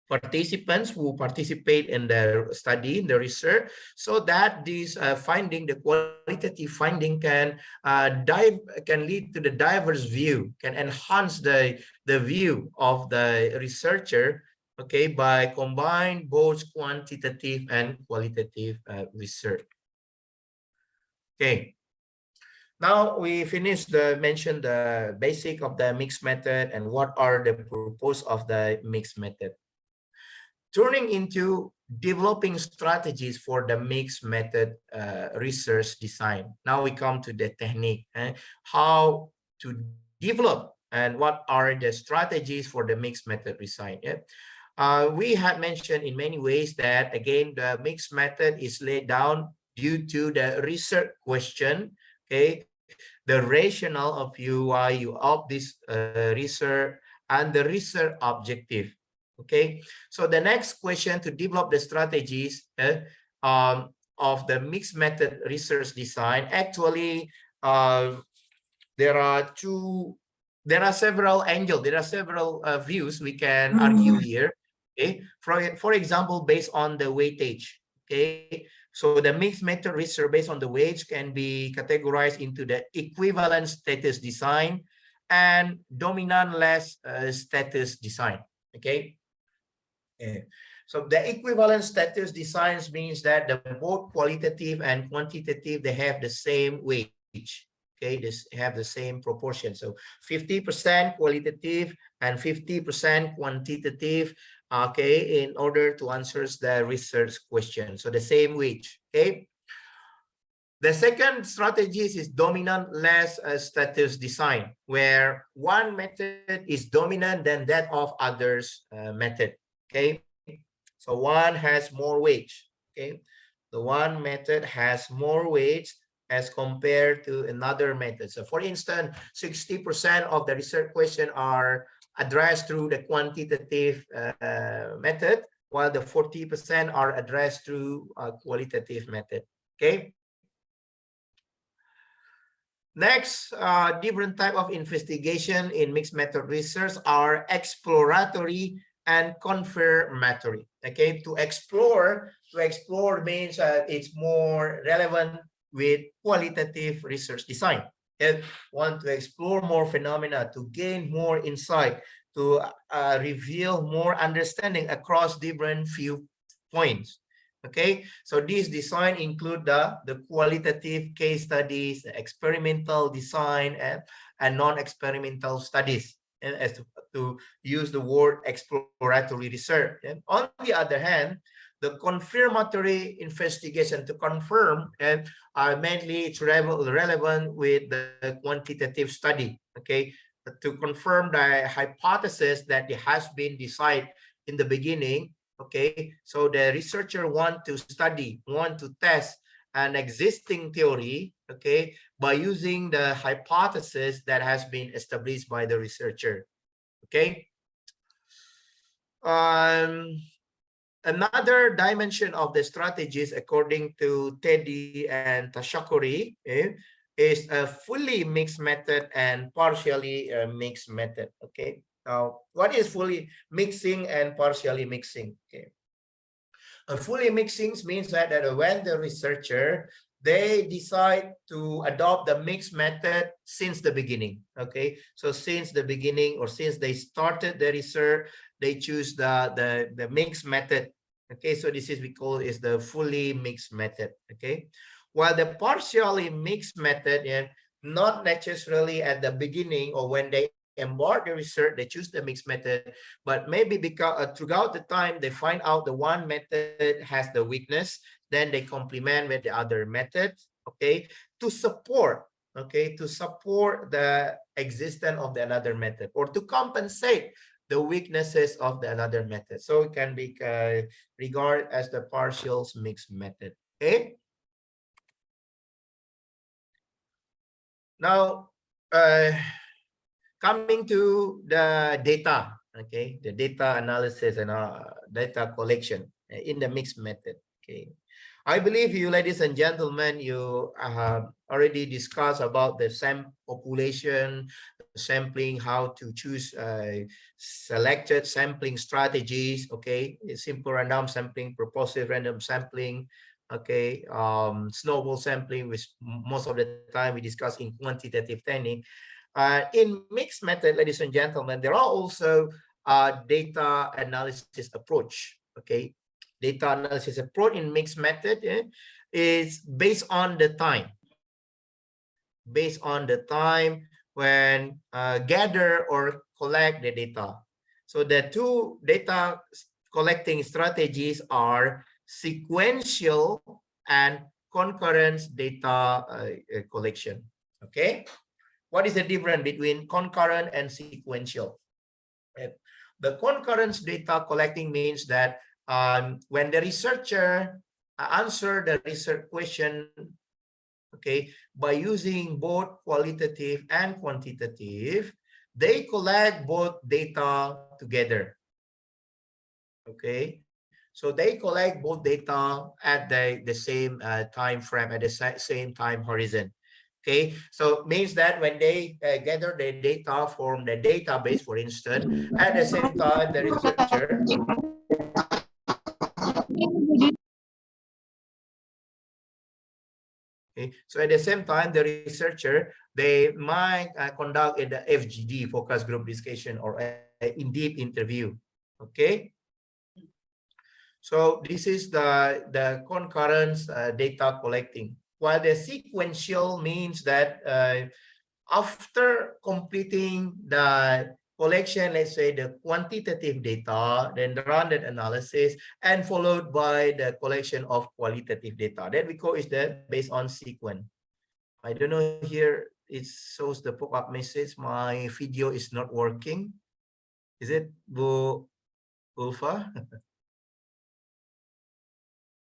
participants who participate in the study, in the research, so that this finding, the qualitative finding, can lead to the diverse view, can enhance the view of the researcher, okay, by combine both quantitative and qualitative research. Okay. Now we finished mention the basic of the mixed method and what are the purpose of the mixed method. Turning into developing strategies for the mixed method research design. Now we come to the technique, how to develop and what are the strategies for the mixed method design. We had mentioned in many ways that, again, the mixed method is laid down due to the research question, okay, the rationale of why you opt this research and the research objective. Okay, so the next question to develop the strategies of the mixed method research design, actually there are several angles, there are several views we can argue here. Okay, for example, based on the weightage. Okay, so the mixed method research based on the weights can be categorized into the equivalent status design and dominant-less status design. Okay. So the equivalent status designs means that the both qualitative and quantitative, they have the same weight. Okay, they have the same proportion. So 50% qualitative and 50% quantitative, okay, in order to answer the research question. So the same weight. Okay. The second strategy is dominant-less status design, where one method is dominant than that of others method. Okay, so one has more weight. Okay, the one method has more weight as compared to another method. So for instance, 60% of the research question are addressed through the quantitative method, while the 40% are addressed through a qualitative method. Okay. Next, different type of investigation in mixed method research are exploratory and confirmatory. Okay, to explore means it's more relevant with qualitative research design. and want to explore more phenomena, to gain more insight, to reveal more understanding across different viewpoints. Okay, so these design include the qualitative case studies, the experimental design, and non-experimental studies, and as to use the word exploratory research. And on the other hand, the confirmatory investigation to confirm and are mainly it's relevant with the quantitative study, okay, to confirm the hypothesis that it has been decided in the beginning. Okay, so the researcher want to study, want to test an existing theory, okay, by using the hypothesis that has been established by the researcher. Okay. Another dimension of the strategies, according to Teddy and Tashakuri, is a fully mixed method and partially mixed method. Okay. Now, what is fully mixing and partially mixing? Okay. A fully mixing means that when the researcher they decide to adopt the mixed method since the beginning. Okay, so since the beginning or since they started the research, they choose the mixed method. Okay, so this is because it's the fully mixed method. Okay, while the partially mixed method, not necessarily at the beginning or when they embark the research, they choose the mixed method, but maybe because throughout the time they find out the one method has the weakness, then they complement with the other method, okay, to support, okay, to support the existence of the another method or to compensate the weaknesses of the another method. So it can be regarded as the partial mixed method. Okay. Now, coming to the data, okay, the data analysis and data collection in the mixed method. Okay, I believe you, ladies and gentlemen, you have already discussed about the population sampling, how to choose selected sampling strategies. Okay, simple random sampling, purposive random sampling. Okay, snowball sampling, which most of the time we discuss in quantitative technique. In mixed method, ladies and gentlemen, there are also data analysis approach. Okay, data analysis approach in mixed method is based on the time. Based on the time when gather or collect the data. So the two data collecting strategies are sequential and concurrent data collection. Okay. What is the difference between concurrent and sequential? The concurrent data collecting means that when the researcher answer the research question, okay, by using both qualitative and quantitative, they collect both data together. Okay, so they collect both data at the same time frame, at the same time horizon. Okay, so it means that when they gather the data from the database, for instance, at the same time, the researcher. Okay, so at the same time, the researcher, they might conduct the FGD, focus group discussion, or a in-depth interview. Okay. So this is the concurrent data collecting. While the sequential means that after completing the collection, let's say the quantitative data, then the random analysis, and followed by the collection of qualitative data. That we call is that based on sequence. I don't know here, it shows the pop-up message. My video is not working. Is it, Bu Ulpah?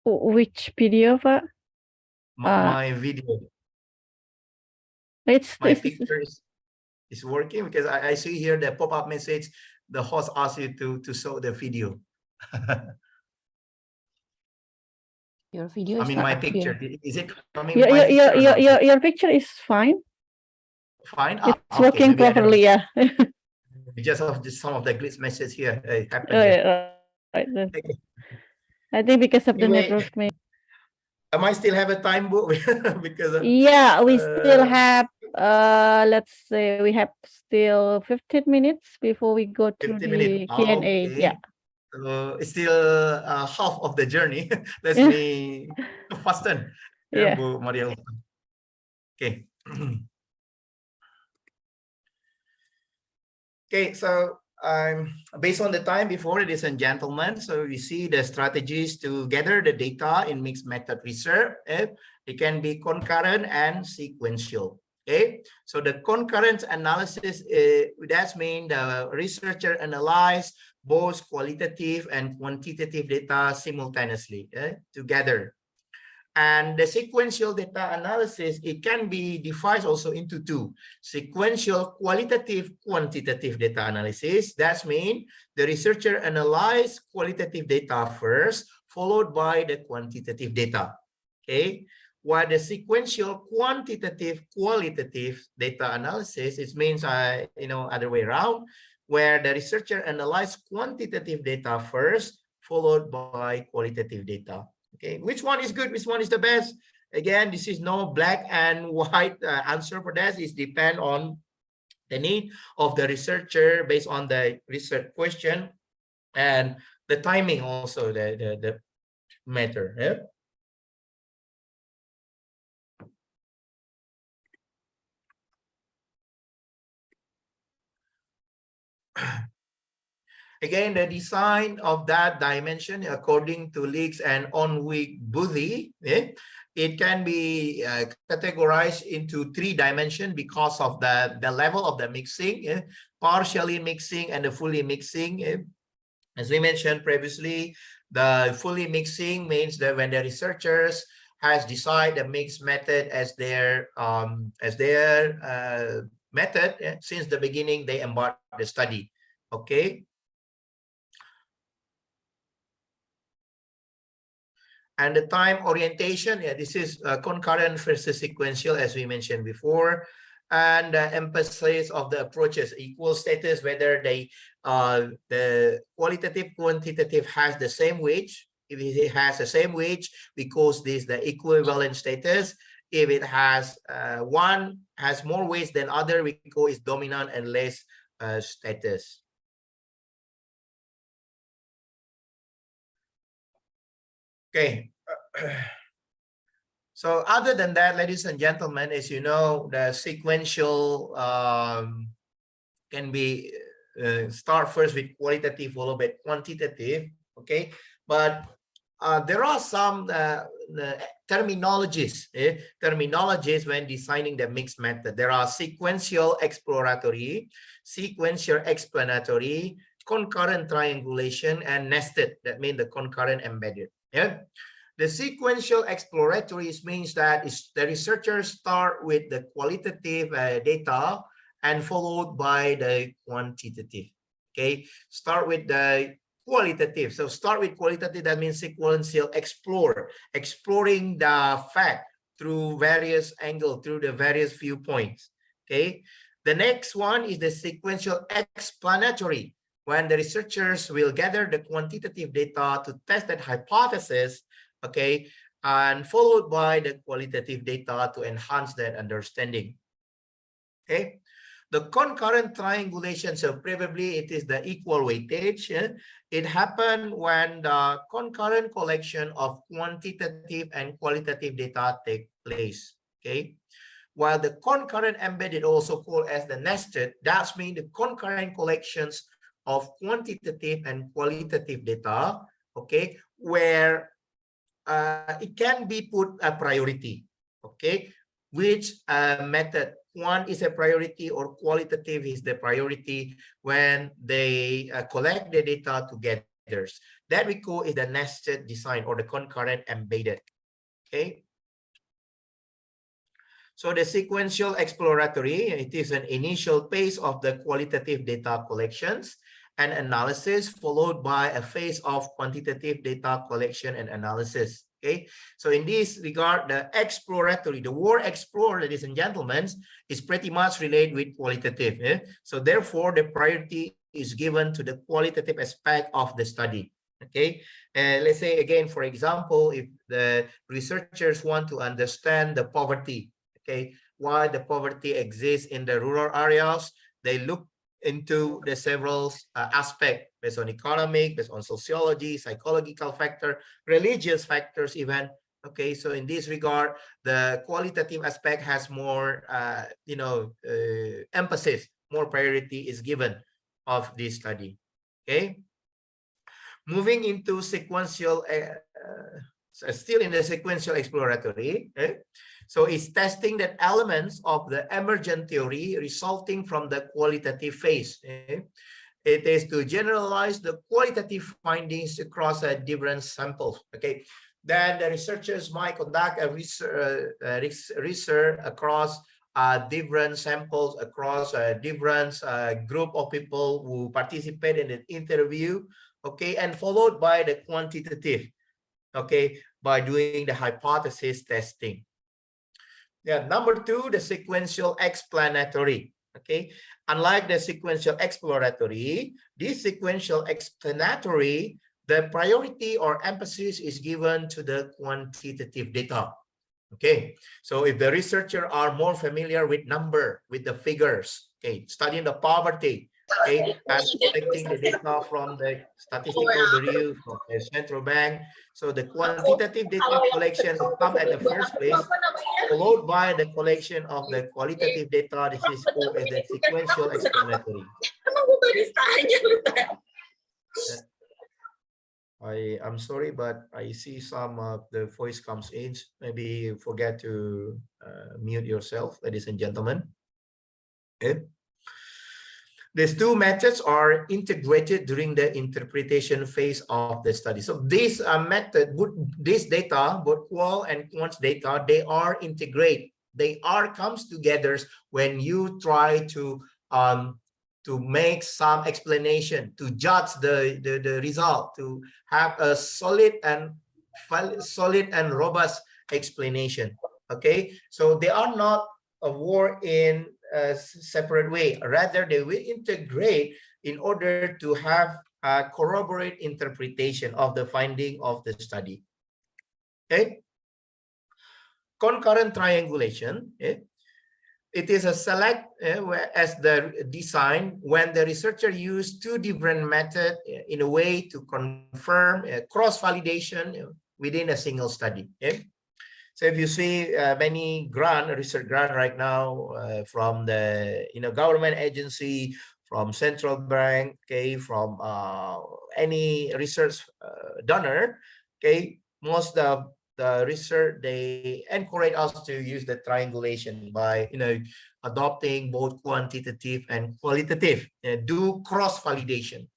Which video, Pak? My video. My picture is working because I see here the pop-up message. The host asks you to show the video. Your video. I mean, my picture. Is it coming? Your picture is fine. Fine. It's working properly. Yeah. Just some of the glitch message here happened. Right. I think because of the network. Maybe. Am I still have a time book? Because yeah, we still have let's say we have still 15 minutes before we go to 15 minutes. the Q&A. Yeah. Okay. So it's still half of the journey. Let me fasten. Yeah. Bu Maria. Okay. Okay, so based on the time before, ladies and gentlemen, so we see the strategies to gather the data in mixed method research. It can be concurrent and sequential. Okay, so the concurrent analysis, that means the researcher analyze both qualitative and quantitative data simultaneously together. And the sequential data analysis, it can be divided also into two: sequential qualitative, quantitative data analysis. That means the researcher analyze qualitative data first, followed by the quantitative data. Okay. While the sequential quantitative, qualitative data analysis, it means, other way around, where the researcher analyze quantitative data first, followed by qualitative data. Okay, which one is good? Which one is the best? Again, this is no black and white answer for that. It depends on the need of the researcher based on the research question and the timing also the matter. Yeah? Again, the design of that dimension according to Leaks and Onwig Boothi, it can be categorized into 3 dimensions because of the level of the mixing, partially mixing and the fully mixing. As we mentioned previously, the fully mixing means that when the researchers has decided the mixed method as their method, since the beginning they embarked the study. Okay. And the time orientation, this is concurrent versus sequential, as we mentioned before. And the emphasis of the approaches, equal status, whether the qualitative, quantitative has the same weight. If it has the same weight, because this is the equivalent status. If it has one has more weights than other, we call it dominant and less status. Okay. So other than that, ladies and gentlemen, as you know, the sequential can be start first with qualitative, followed by quantitative. Okay, but there are some terminologies when designing the mixed method. There are sequential exploratory, sequential explanatory, concurrent triangulation, and nested. That means the concurrent embedded. Yeah. The sequential exploratory means that the researchers start with the qualitative data and followed by the quantitative. Okay, start with the qualitative. So start with qualitative, that means sequential exploring the fact through various angles, through the various viewpoints. Okay, the next one is the sequential explanatory, when the researchers will gather the quantitative data to test that hypothesis, okay, and followed by the qualitative data to enhance that understanding. Okay, the concurrent triangulation, so probably it is the equal weightage. It happened when the concurrent collection of quantitative and qualitative data take place. Okay, while the concurrent embedded, also called as the nested, that means the concurrent collections of quantitative and qualitative data, okay, where it can be put a priority, okay, which method, one is a priority or qualitative is the priority when they collect the data together. That we call is the nested design or the concurrent embedded. Okay. So the sequential exploratory, it is an initial phase of the qualitative data collections and analysis, followed by a phase of quantitative data collection and analysis. Okay, so in this regard, the exploratory, the word explore, ladies and gentlemen, is pretty much related with qualitative. So therefore, the priority is given to the qualitative aspect of the study. Okay, and let's say again, for example, if the researchers want to understand the poverty, okay, why the poverty exists in the rural areas, they look into the several aspects based on economic, based on sociology, psychological factor, religious factors even. Okay, so in this regard, the qualitative aspect has more, emphasis, more priority is given of this study. Okay. Moving into sequential, still in the sequential exploratory, so it's testing that elements of the emergent theory resulting from the qualitative phase. It is to generalize the qualitative findings across different samples. Okay, then the researchers might conduct a research across different samples, across a different group of people who participate in the interview. Okay, and followed by the quantitative, okay, by doing the hypothesis testing. Yeah, number two, the sequential explanatory. Okay, unlike the sequential exploratory, this sequential explanatory, the priority or emphasis is given to the quantitative data. Okay, so if the researchers are more familiar with number, with the figures, okay, studying the poverty, okay, and collecting the data from the statistical bureau, from the central bank. So the quantitative data collection will come at the first place, followed by the collection of the qualitative data. This is called as the sequential explanatory. I'm sorry, but I see some of the voice comes in. Maybe you forget to mute yourself, ladies and gentlemen. Okay. These two methods are integrated during the interpretation phase of the study. So this method, this data, both qual and quant data, they are integrated. They are comes together when you try to make some explanation, to judge the result, to have a solid and robust explanation. Okay, so they are not a war in a separate way. Rather, they will integrate in order to have a corroborate interpretation of the finding of the study. Okay. Concurrent triangulation. Okay? It is a select as the design when the researcher used two different methods in a way to confirm cross-validation within a single study. Okay? So if you see many research grant right now from the government agency, from central bank, okay, from any research donor, okay, most of the research, they encourage us to use the triangulation by adopting both quantitative and qualitative, do cross-validation.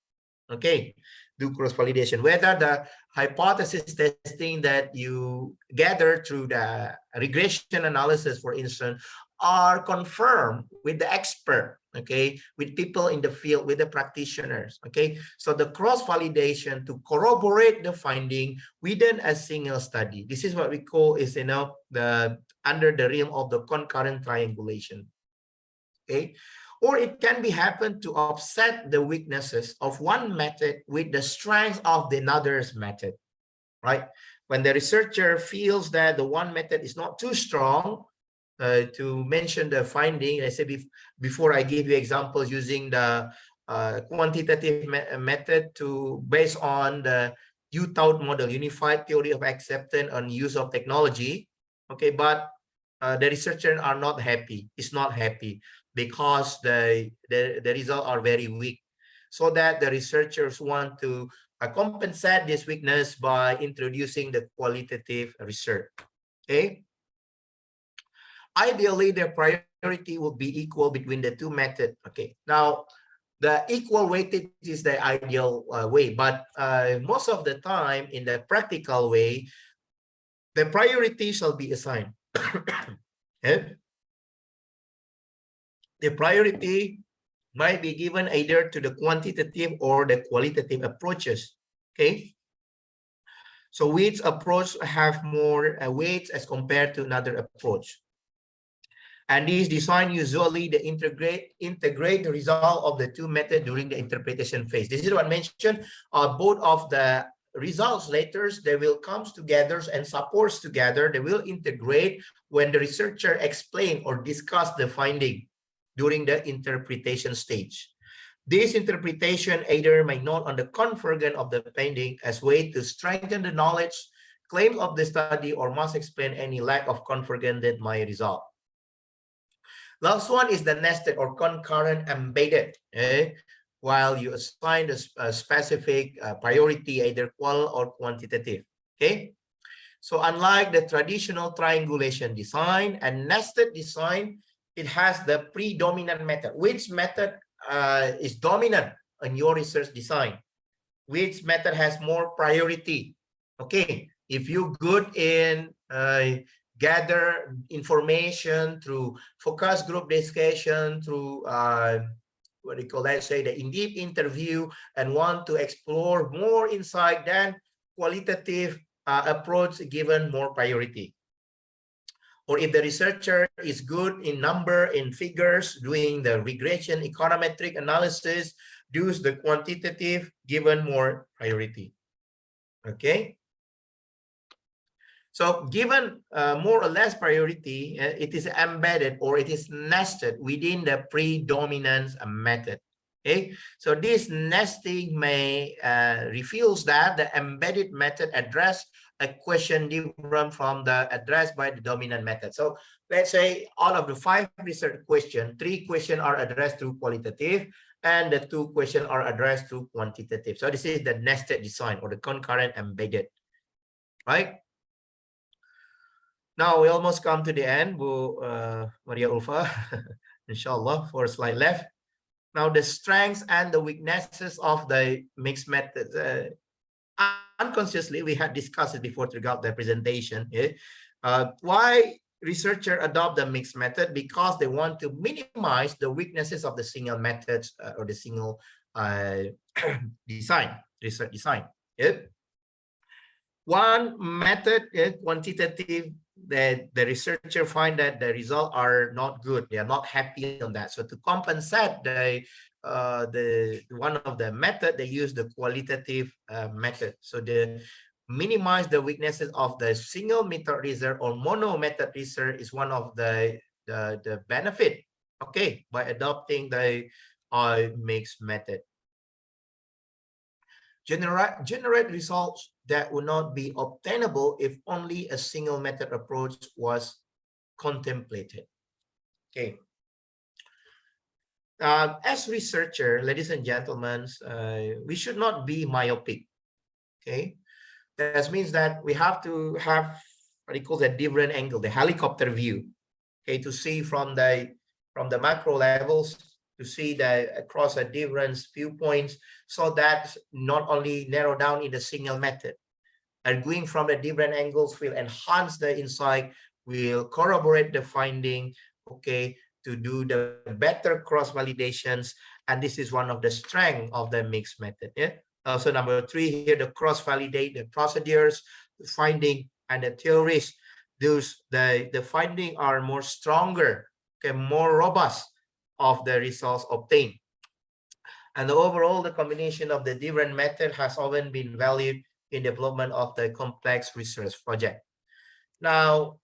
Okay, do cross-validation, whether the hypothesis testing that you gather through the regression analysis, for instance, are confirmed with the expert, okay, with people in the field, with the practitioners. Okay, so the cross-validation to corroborate the finding within a single study. This is what we call is the under the realm of the concurrent triangulation. Okay, or it can be happen to offset the weaknesses of one method with the strength of the another's method, right? When the researcher feels that the one method is not too strong to mention the finding, I say before I give you examples using the quantitative method to based on the UTAUT model, Unified Theory of Acceptance and Use of Technology. Okay, but the researchers are not happy. It's not happy because the results are very weak. So that the researchers want to compensate this weakness by introducing the qualitative research. Okay. Ideally, the priority will be equal between the two methods. Okay. Now, the equal weighted is the ideal way, but most of the time in the practical way, the priority shall be assigned. Okay? The priority might be given either to the quantitative or the qualitative approaches. Okay. So which approach have more weights as compared to another approach? And this design usually the integrate the result of the two methods during the interpretation phase. This is what I mentioned. Both of the results later, they will come together and supports together. They will integrate when the researcher explain or discuss the finding during the interpretation stage. This interpretation either may note on the convergence of the finding as way to strengthen the knowledge claim of the study, or must explain any lack of convergence that might result. Last one is the nested or concurrent embedded. While you assign a specific priority, either qual or quantitative. Okay. So unlike the traditional triangulation design and nested design, it has the predominant method. Which method is dominant in your research design? Which method has more priority? Okay. If you're good in gather information through focus group discussion, through what do you call, let's say, the in-depth interview, and want to explore more insight, then qualitative approach given more priority. Or if the researcher is good in number, in figures, doing the regression econometric analysis, use the quantitative given more priority. Okay. So given more or less priority, it is embedded or it is nested within the predominance method. Okay, so this nesting may reveals that the embedded method address a question different from the addressed by the dominant method. So let's say all of the 5 research questions, 3 questions are addressed through qualitative and the 2 questions are addressed through quantitative. So this is the nested design or the concurrent embedded, right? Now we almost come to the end, Bu Maria Ulpah, inshallah, 4 slides left. Now the strengths and the weaknesses of the mixed method. Unconsciously, we had discussed it before throughout the presentation. Why researchers adopt the mixed method? Because they want to minimize the weaknesses of the single methods or the single research design. One method, quantitative, that the researcher find that the results are not good. They are not happy on that. So to compensate the one of the method, they use the qualitative method. So they minimize the weaknesses of the single method research or mono method research is one of the benefit. Okay, by adopting the mixed method. Generate results that would not be obtainable if only a single method approach was contemplated. Okay. As researcher, ladies and gentlemen, we should not be myopic. Okay. That means that we have to have what he calls a different angle, the helicopter view. Okay, to see from the macro levels, to see across a different viewpoints, so that not only narrow down in the single method, and going from the different angles will enhance the insight, will corroborate the finding, okay, to do the better cross validations. And this is one of the strengths of the mixed method. Yeah. Also number 3 here, the cross validate the procedures, the finding and the theories. Those the finding are more stronger, okay, more robust of the results obtained. And overall, the combination of the different method has often been valued in development of the complex research project. Now,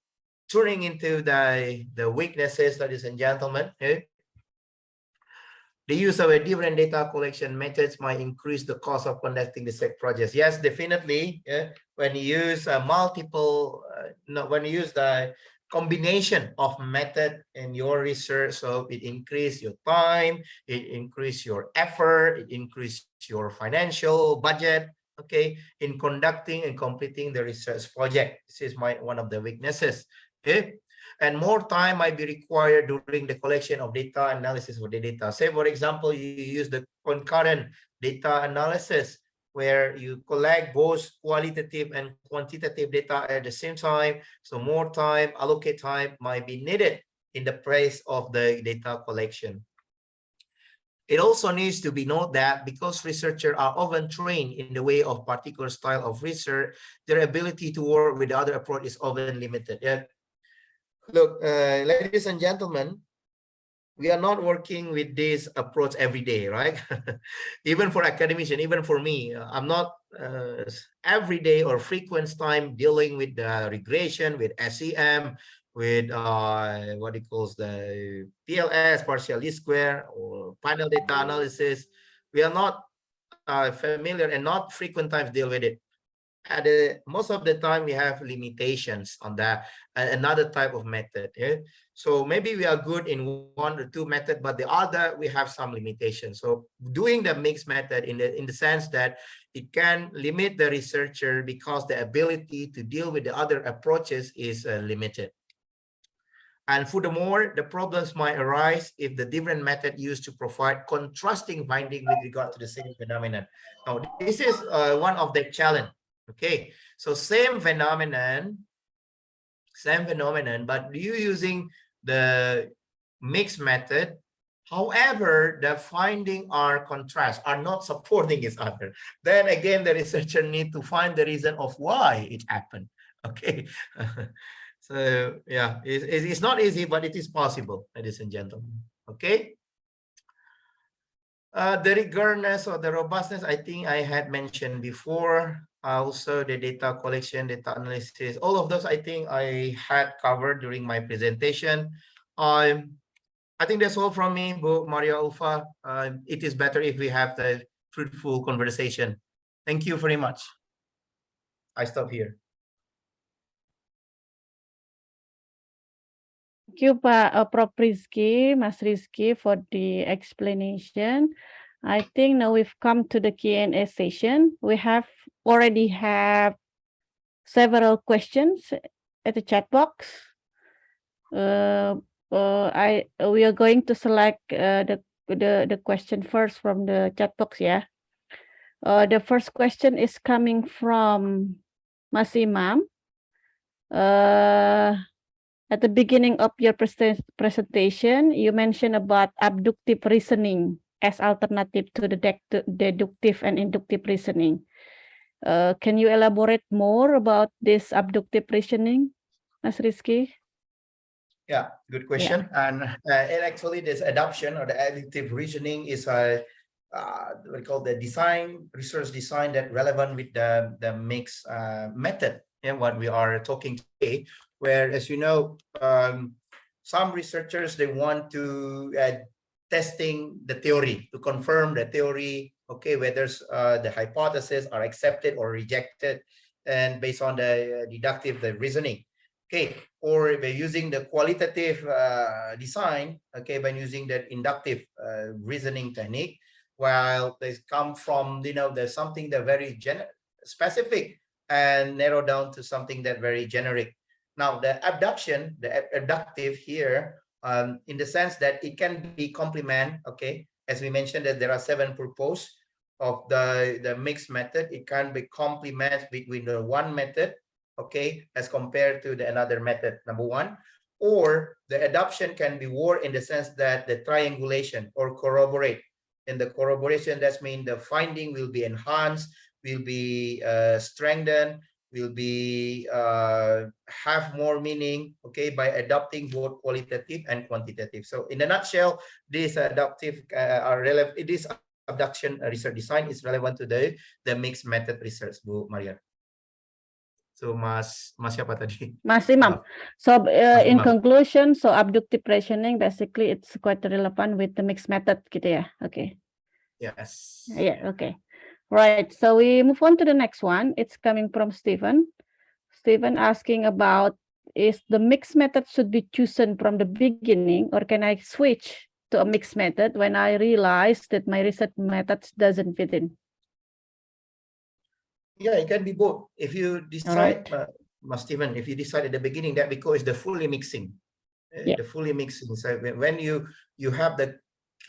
turning into the weaknesses, ladies and gentlemen, okay? The use of a different data collection methods might increase the cost of conducting research projects. Yes, definitely. Yeah? When you use when you use the combination of method in your research, so it increases your time, it increases your effort, it increases your financial budget, okay, in conducting and completing the research project. This is one of the weaknesses. Okay, and more time might be required during the collection of data, analysis of the data. Say, for example, you use the concurrent data analysis, where you collect both qualitative and quantitative data at the same time. So more time, allocate time might be needed in the place of the data collection. It also needs to be noted that because researchers are often trained in the way of particular style of research, their ability to work with the other approach is often limited. Yeah. Look, ladies and gentlemen, we are not working with this approach every day, right? Even for academician, even for me, I'm not every day or frequent time dealing with the regression, with SEM, with what it calls the PLS, partial least square, or panel data analysis. We are not familiar and not frequent times deal with it. Most of the time we have limitations on that, another type of method. Yeah? So maybe we are good in one or two method, but the other we have some limitations. So doing the mixed method in the sense that it can limit the researcher because the ability to deal with the other approaches is limited. And furthermore, the problems might arise if the different method used to provide contrasting finding with regard to the same phenomenon. Now, this is one of the challenge. Okay, so same phenomenon, but you using the mixed method. However, the finding are contrast, are not supporting each other. Then again, the researcher need to find the reason of why it happened. Okay. So yeah, it's not easy, but it is possible, ladies and gentlemen. Okay. The rigorousness or the robustness, I think I had mentioned before. Also the data collection, data analysis, all of those I think I had covered during my presentation. I think that's all from me, Maria, Ulpah. It is better if we have the fruitful conversation. Thank you very much. I stop here. Thank you, Prof. Rizky, Mas Rizky, for the explanation. I think now we've come to the Q&A session. We already have several questions at the chat box. We are going to select the question first from the chat box. Yeah. The first question is coming from Mas Imam. At the beginning of your presentation, you mentioned about abductive reasoning as alternative to the deductive and inductive reasoning. Can you elaborate more about this abductive reasoning, Mas Rizky? Yeah, good question. Yeah. And actually, this adoption or the additive reasoning is what we call the research design that relevant with the mixed method. And what we are talking today, where, as you know, some researchers, they want to testing the theory to confirm the theory, okay, whether the hypotheses are accepted or rejected, and based on the deductive, the reasoning, okay, or by using the qualitative design, okay, by using that inductive reasoning technique, while they come from, there's something that very specific and narrow down to something that very generic. Now, the abductive here, in the sense that it can be complement, okay, as we mentioned that there are 7 purposes of the mixed method. It can be complement between the one method, okay, as compared to the another method, number one, or the adoption can be more in the sense that the triangulation or corroborate. And the corroboration, that means the finding will be enhanced, will be strengthened, will be have more meaning, okay, by adopting both qualitative and quantitative. So in a nutshell, this adaptive are relevant. This abduction research design is relevant to the mixed method research, Bu Maria. So Mas siapa tadi? Mas Imam. So in conclusion, so abductive reasoning basically it's quite relevant with the mixed method, gitu ya. Okay. Yes. Yeah. Okay. Right, so we move on to the next one. It's coming from Stephen. Stephen asking about, is the mixed method should be chosen from the beginning, or can I switch to a mixed method when I realize that my research methods doesn't fit in? Yeah, it can be both. If you decide, Mas Stephen, if you decide at the beginning that because the fully mixing, the fully mixing. So when you have the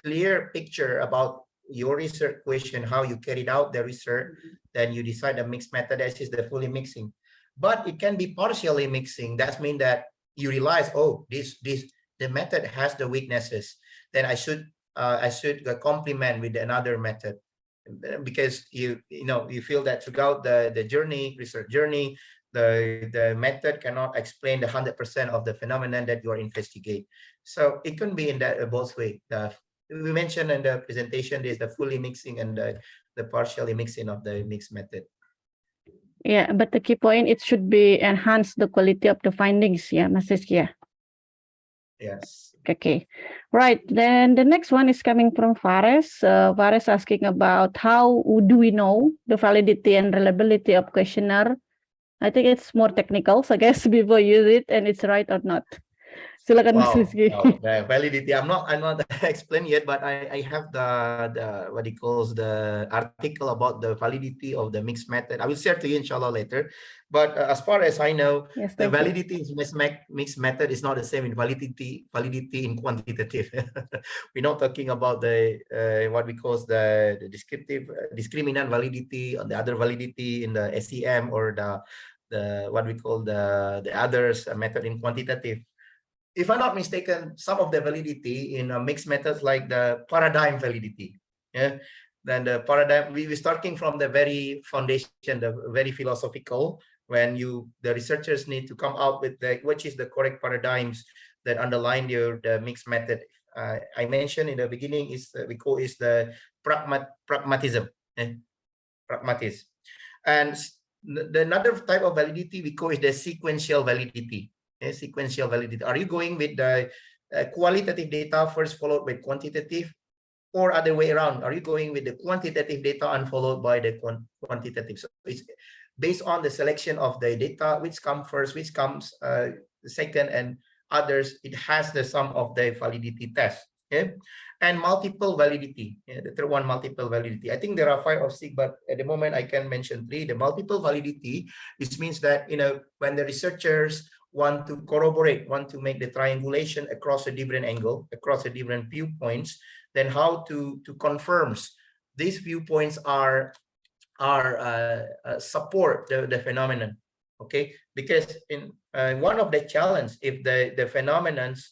clear picture about your research question, how you carried out the research, then you decide a mixed method, that is the fully mixing. But it can be partially mixing. That means that you realize, oh, the method has the weaknesses. Then I should complement with another method, because you feel that throughout the research journey, the method cannot explain the 100% of the phenomenon that you are investigate. So it can be in that both way. We mentioned in the presentation there's the fully mixing and the partially mixing of the mixed method. Yeah, but the key point, it should be enhance the quality of the findings. Yeah, Mas Rizky. Yeah. Yes. Okay, right. Then the next one is coming from Fares. Fares asking about how do we know the validity and reliability of questionnaire. I think it's more technical, so I guess people use it and it's right or not. Silakan Mas Rizky. Wow, the validity. I'm not explained yet, but I have the what he calls the article about the validity of the mixed method. I will share to you inshallah later. But as far as I know, Yes, the thank you. validity in mixed method is not the same in validity in quantitative. We're not talking about the what we call the descriptive discriminant validity or the other validity in the SEM or the what we call the others method in quantitative. If I'm not mistaken, some of the validity in mixed methods like the paradigm validity. Yeah. Then the paradigm, we're starting from the very foundation, the very philosophical, when the researchers need to come out with which is the correct paradigms that underline the mixed method. I mentioned in the beginning we call is the pragmatism. Pragmatism. And another type of validity we call is the sequential validity. Sequential validity. Are you going with the qualitative data first followed by quantitative, or other way around? Are you going with the quantitative data and followed by the quantitative? So it's based on the selection of the data, which comes first, which comes second, and others. It has the sum of the validity test. Okay, and multiple validity. The third one, multiple validity. I think there are 5 or 6, but at the moment I can mention 3. The multiple validity, which means that when the researchers want to corroborate, want to make the triangulation across a different angle, across a different viewpoints, then how to confirm these viewpoints are support the phenomenon. Okay, because in one of the challenge, if the phenomenons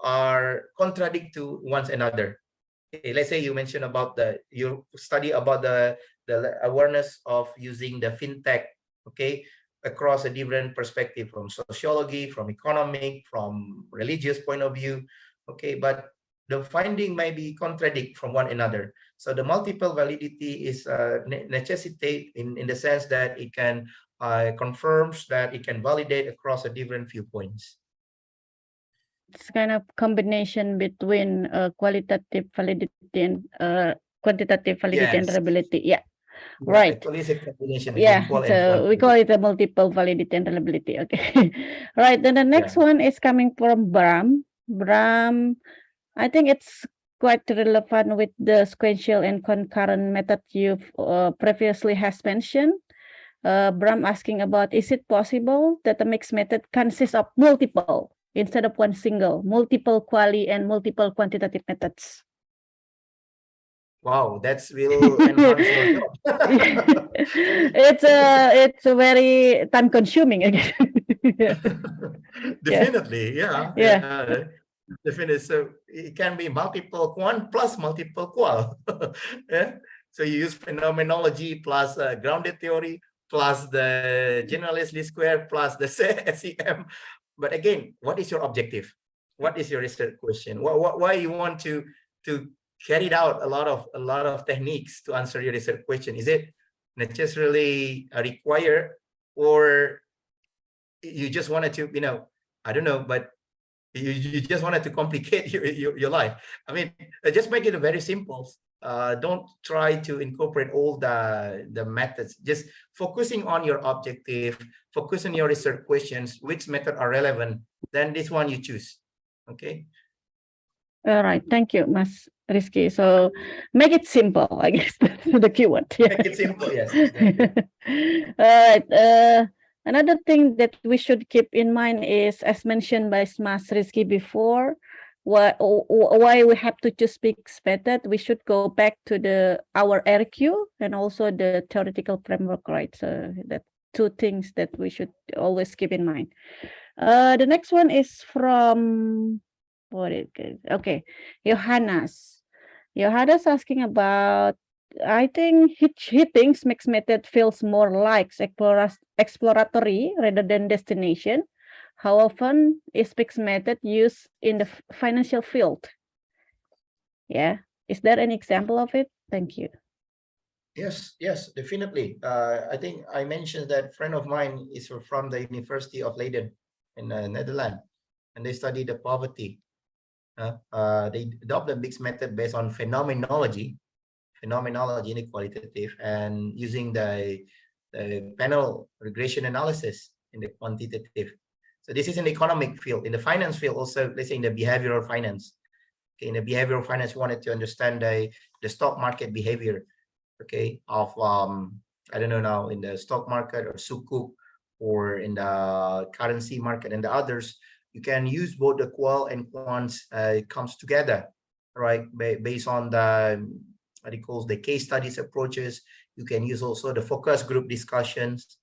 are contradict to one another. Okay, let's say you mentioned about you study about the awareness of using the fintech. Okay, across a different perspective from sociology, from economic, from religious point of view. Okay, but the finding may be contradict from one another. So the multiple validity is necessitate in the sense that it can confirms that it can validate across a different viewpoints. It's kind of combination between qualitative validity and quantitative validity and reliability. Yeah. Right. Actually, it's a combination. Yeah, so we call it a multiple validity and reliability. Okay. Right. Then the next one is coming from Bram. Bram, I think it's quite relevant with the sequential and concurrent method you've previously has mentioned. Bram asking about, is it possible that the mixed method consists of multiple instead of one single, multiple quali and multiple quantitative methods? Wow, that's will enhance your job. It's a very time consuming again. Definitely, yeah. Definitely. So it can be multiple quant plus multiple qual. Yeah. So you use phenomenology plus grounded theory plus the generalist least square plus the SEM. But again, what is your objective? What is your research question? Why you want to carry out a lot of techniques to answer your research question? Is it necessarily required, or you just wanted to, I don't know, but you just wanted to complicate your life? I mean, just make it very simple. Don't try to incorporate all the methods. Just focusing on your objective, focus on your research questions, which method are relevant, then this one you choose. Okay. All right, thank you, Mas Rizky. So make it simple, I guess, the keyword. Yeah. Make it simple, yes. Exactly. All right. Another thing that we should keep in mind is, as mentioned by Mas Rizky before, why we have to choose mixed method. We should go back to our RQ and also the theoretical framework, right? So that 2 things that we should always keep in mind. The next one is from okay, Johannes asking about I think he thinks mixed method feels more like exploratory rather than destination. How often is mixed method used in the financial field? Yeah. Is there any example of it? Thank you. Yes, definitely. I think I mentioned that friend of mine is from the University of Leiden in the Netherlands, and they study the poverty. They adopt the mixed method based on phenomenology in the qualitative, and using the panel regression analysis in the quantitative. So this is in the economic field. In the finance field, also, let's say in the behavioral finance. Okay, in the behavioral finance, we wanted to understand the stock market behavior. Okay, of I don't know now in the stock market or sukuk or in the currency market and the others. You can use both the qual and quants. It comes together, right? Based on the what it calls the case studies approaches. You can use also the focus group discussions,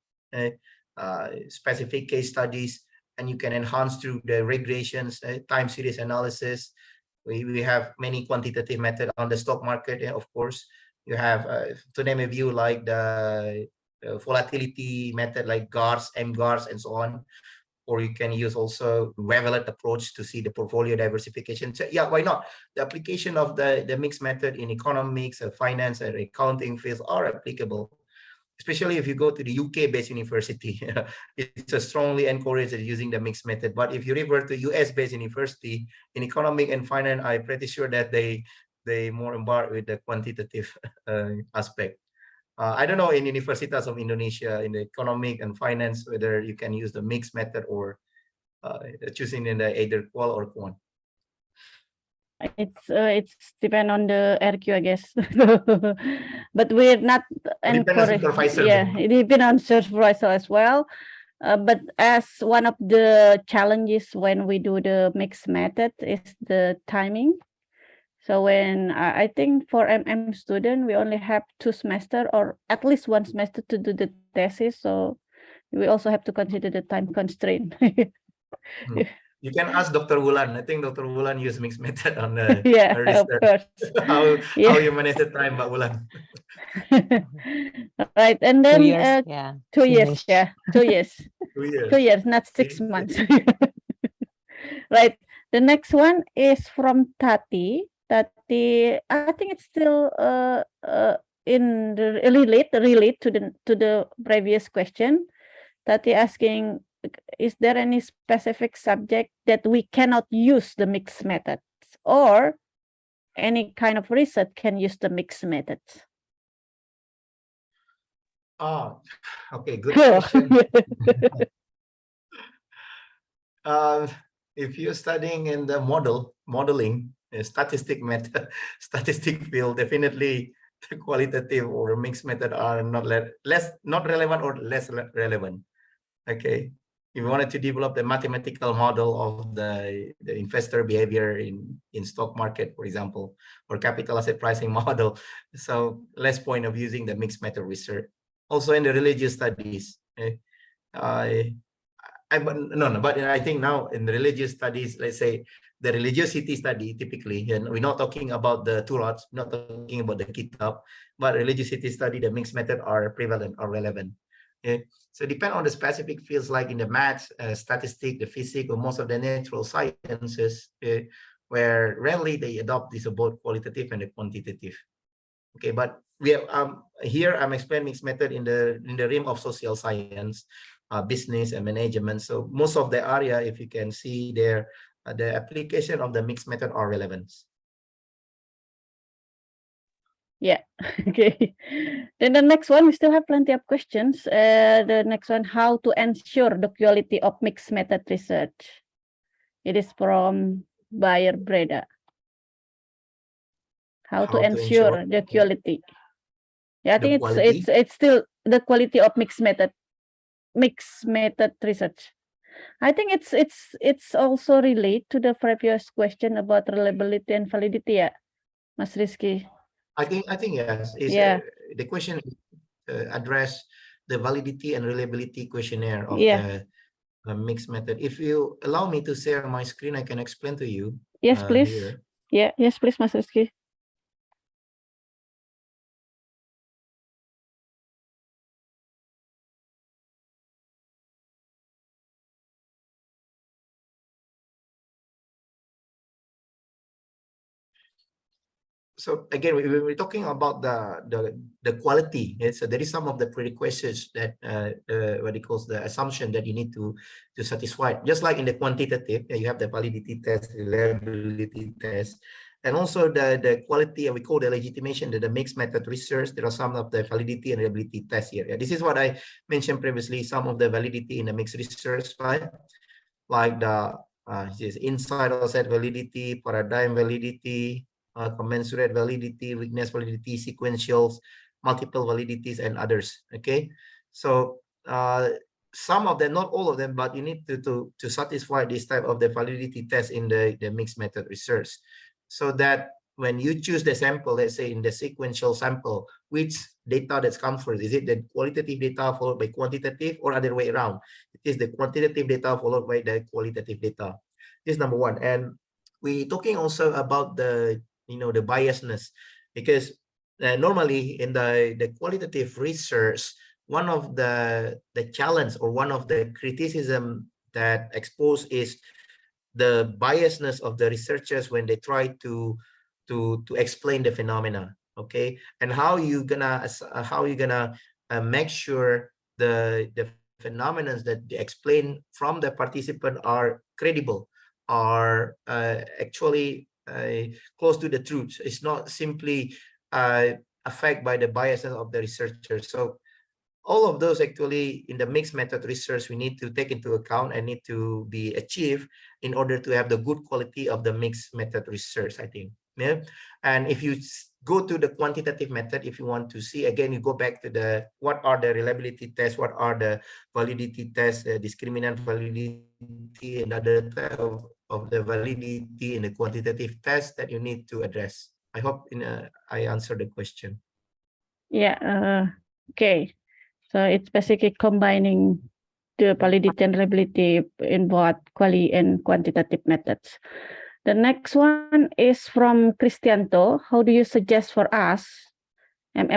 specific case studies, and you can enhance through the regressions, time series analysis. We have many quantitative method on the stock market, of course. You have, to name a few, like the volatility method, like GARS, MGARS, and so on. Or you can use also wavelet approach to see the portfolio diversification. So yeah, why not? The application of the mixed method in economics, finance, and accounting fields are applicable, especially if you go to the UK-based university. It's a strongly encouraged using the mixed method. But if you refer to US-based university in economic and finance, I'm pretty sure that they more embark with the quantitative aspect. I don't know in Universitas of Indonesia in the economic and finance whether you can use the mixed method or choosing in the either qual or quant. It's depend on the RQ, I guess. But we're not encouraged. Yeah, it depends on supervisor as well. But as one of the challenges when we do the mixed method is the timing. So when I think for MM student, we only have 2 semesters or at least 1 semester to do the thesis. So we also have to consider the time constraint. You can ask Dr. Wulan. I think Dr. Wulan use mixed method on the of course. how you manage the time, Mbak Wulan. Right, and then 2 years, yeah. 2 years, yeah, 2 years. 2 years. 2 years, not 6 months. Right. The next one is from Tati. Tati, I think it's still in the relate to the previous question. Tati asking, is there any specific subject that we cannot use the mixed methods, or any kind of research can use the mixed methods? Oh, okay, good question. If you're studying in the modeling, statistic method, statistic field, definitely the qualitative or mixed method are not relevant or less relevant. Okay, if you wanted to develop the mathematical model of the investor behavior in stock market, for example, or capital asset pricing model, so less point of using the mixed method research. Also in the religious studies, but I think now in the religious studies, let's say the religiosity study, typically, and we're not talking about the Turat, not talking about the Kitab, but religiosity study, the mixed method are prevalent or relevant. Okay? So depend on the specific fields like in the maths, statistics, the physics, or most of the natural sciences, where rarely they adopt this both qualitative and the quantitative. Okay, but we have here I'm explaining mixed method in the realm of social science, business and management. So most of the area, if you can see there, the application of the mixed method are relevant. Yeah. Okay. Then the next one, we still have plenty of questions. The next one, how to ensure the quality of mixed method research. It is from Bayer Breda. How to ensure the quality. Yeah, I think it's still the quality of mixed method research. I think it's also relate to the previous question about reliability and validity, yeah, Mas Rizky. I think yes. The question address the validity and reliability questionnaire of the mixed method. If you allow me to share my screen, I can explain to you. Yes, please. Here. Yeah, yes, please, Mas Rizky. so again, we're talking about the quality. So there is some of the prerequisites that what it calls the assumption that you need to satisfy. Just like in the quantitative, you have the validity test, reliability test, and also the quality, and we call the legitimation, the mixed method research. There are some of the validity and reliability tests here. This is what I mentioned previously. Some of the validity in the mixed research, right? Like the inside outside validity, paradigm validity, commensurate validity, weakness validity, sequentials, multiple validities, and others. Okay, so some of them, not all of them, but you need to satisfy this type of the validity test in the mixed method research, so that when you choose the sample, let's say in the sequential sample, which data that's come first? Is it the qualitative data followed by quantitative, or other way around? It is the quantitative data followed by the qualitative data. This is number one. And we're talking also about the the biasness, because normally in the qualitative research, one of the challenge or one of the criticism that exposed is the biasness of the researchers when they try to explain the phenomena. Okay, and how you gonna make sure the phenomena that they explain from the participant are credible, are actually close to the truth. It's not simply affected by the biases of the researchers. So all of those actually in the mixed method research we need to take into account and need to be achieved in order to have the good quality of the mixed method research, I think. Yeah. And if you go to the quantitative method, if you want to see, again, you go back to the what are the reliability tests, what are the validity tests, discriminant validity, and other type of the validity in the quantitative test that you need to address. I hope I answered the question. Yeah. Okay. So it's basically combining the validity and reliability in both quali and quantitative methods. The next one is from Cristianto. How do you suggest for us,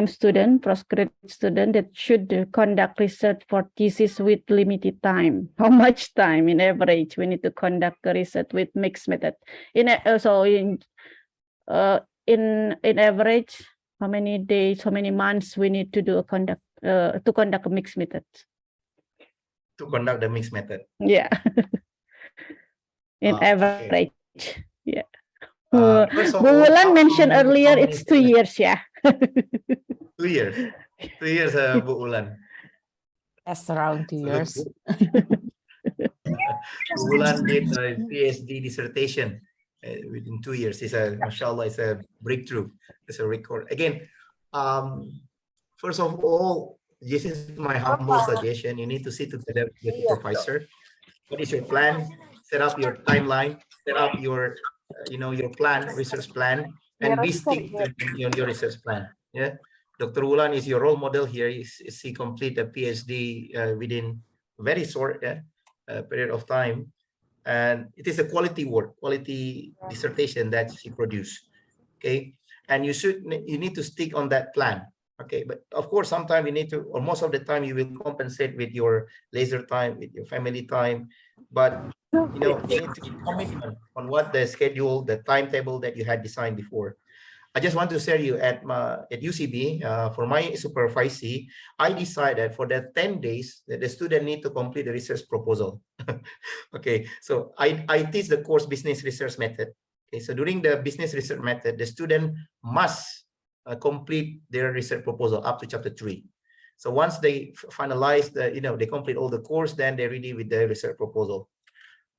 student, postgraduate student, that should conduct research for thesis with limited time? How much time in average we need to conduct a research with mixed method? In average, how many days, how many months we need to do a conduct a mixed method? To conduct the mixed method. Yeah. In average. Okay. Yeah. First of Bu all, Wulan mentioned earlier it's 2 years, yeah. 2 years. 2 years, Bu Wulan. That's around 2 years. Bu Wulan did a PhD dissertation within 2 years. It's mashallah, it's a breakthrough. It's a record. Again, first of all, this is my humble suggestion. You need to sit together with your supervisor. What is your plan? Set up your timeline. Set up your, your plan, research plan, and be stick to your research plan. Yeah, Dr. Wulan is your role model here. He complete a PhD within a very short period of time, and it is a quality work, quality dissertation that she produced. Okay, and you need to stick on that plan. Okay, but of course, sometimes you need to, or most of the time, you will compensate with your leisure time, with your family time. But you need to be commitment on what the schedule, the timetable that you had designed before. I just want to share you at UCB for my supervisee, I decided for the 10 days that the student need to complete the research proposal. Okay, so I teach the course business research method. Okay, so during the business research method, the student must complete their research proposal up to chapter 3. So once they finalize the, they complete all the course, then they're ready with the research proposal.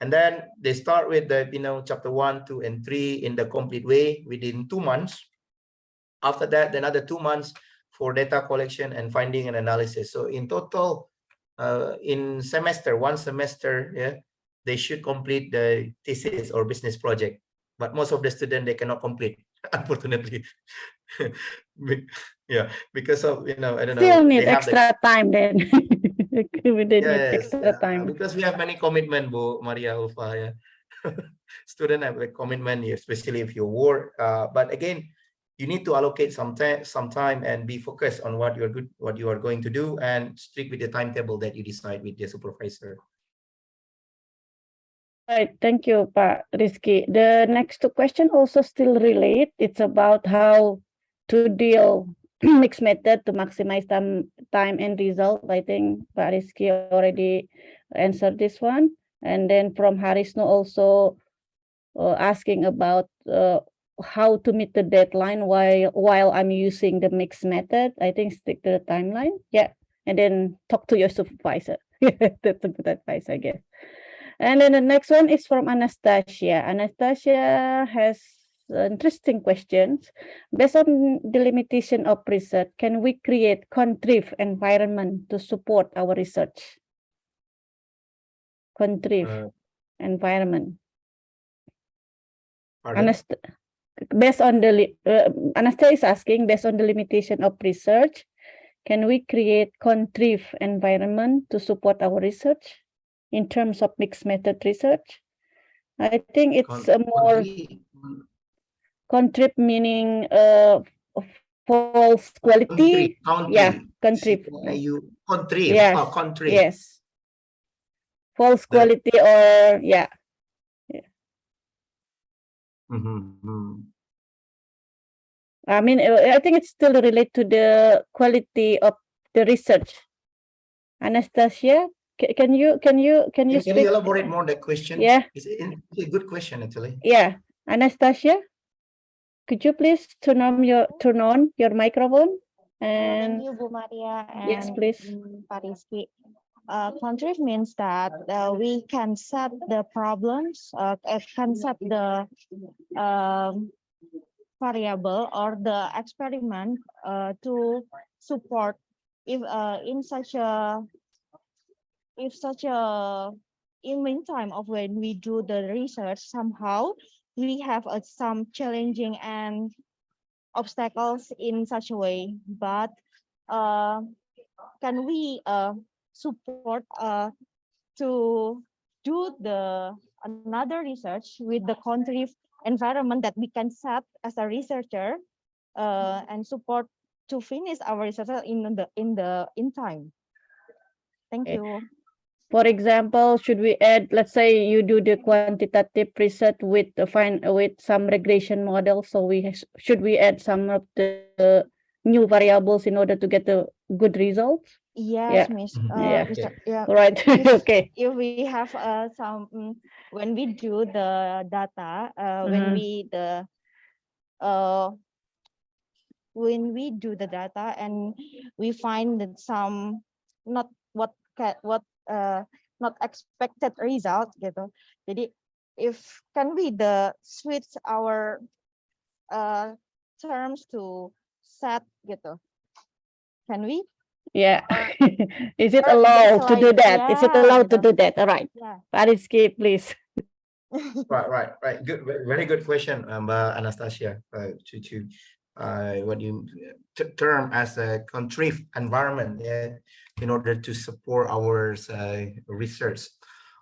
And then they start with the, chapter 1, 2, and 3 in the complete way within 2 months. After that, another 2 months for data collection and finding and analysis. So in total, in one semester, yeah, they should complete the thesis or business project. But most of the students, they cannot complete, unfortunately. Yeah, because of, I don't know. Still need extra time then. We did need extra time. Because we have many commitment, Bu Maria, Ulpah, yeah. Student have a commitment, especially if you work. But again, you need to allocate some time and be focused on what you are going to do, and stick with the timetable that you decide with your supervisor. Right, thank you, Pak Rizky. The next two question also still relate. It's about how to deal mixed method to maximize time and result. I think Pak Rizky already answered this one. And then from Harisno also asking about how to meet the deadline while I'm using the mixed method. I think stick to the timeline. Yeah, and then talk to your supervisor. That's a good advice, I guess. And then the next one is from Anastasia. Anastasia has interesting questions. Based on the limitation of research, can we create contrive environment to support our research? Contrive environment. Based on the Anastasia is asking, based on the limitation of research, can we create contrive environment to support our research in terms of mixed method research? I think it's a more contrive meaning false quality. Yeah, contrive. Contrive. Yes. Oh, contrive. Yes. False quality or yeah. I mean, I think it's still related to the quality of the research. Anastasia, can you speak? You elaborate more the question? Yeah, it's a good question actually. Yeah, Anastasia, could you please turn on your microphone? And thank you, Bu Maria, and yes, please. Pak Rizky. Contrive means that we can set the problems, can set the variable or the experiment to support if in such a in meantime of when we do the research, somehow we have some challenging and obstacles in such a way, but can we support to do the another research with the contrive environment that we can set as a researcher and support to finish our research in time. Thank you. For example, should we add, let's say you do the quantitative research with some regression model, so should we add some of the new variables in order to get the good results? Yes, Miss. Yeah. Right. Okay. If we have some when we do the data, when we do the data and we find that some not not expected result gitu. Jadi if can we switch our terms to set gitu. Can we? Yeah. Is it allowed to do that? Is it allowed to do that? All right. Yeah. Pak Rizky, please. Right. Good, very good question, Anastasia. To what you term as a contrive environment, in order to support our research.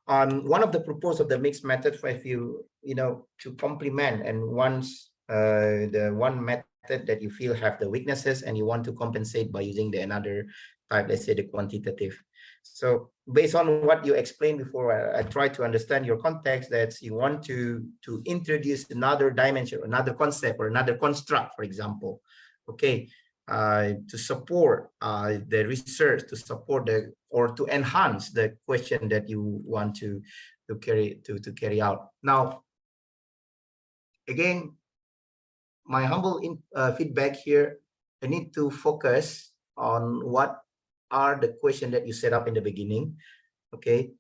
One of the purpose of the mixed method, I feel, to complement, and once the one method that you feel have the weaknesses and you want to compensate by using the another type, let's say the quantitative. So based on what you explained before, I try to understand your context, that you want to introduce another dimension, another concept, or another construct, for example, okay, to support the research, to support or to enhance the question that you want to carry out. Now, again, my humble feedback here, I need to focus on what are the questions that you set up in the beginning. Okay,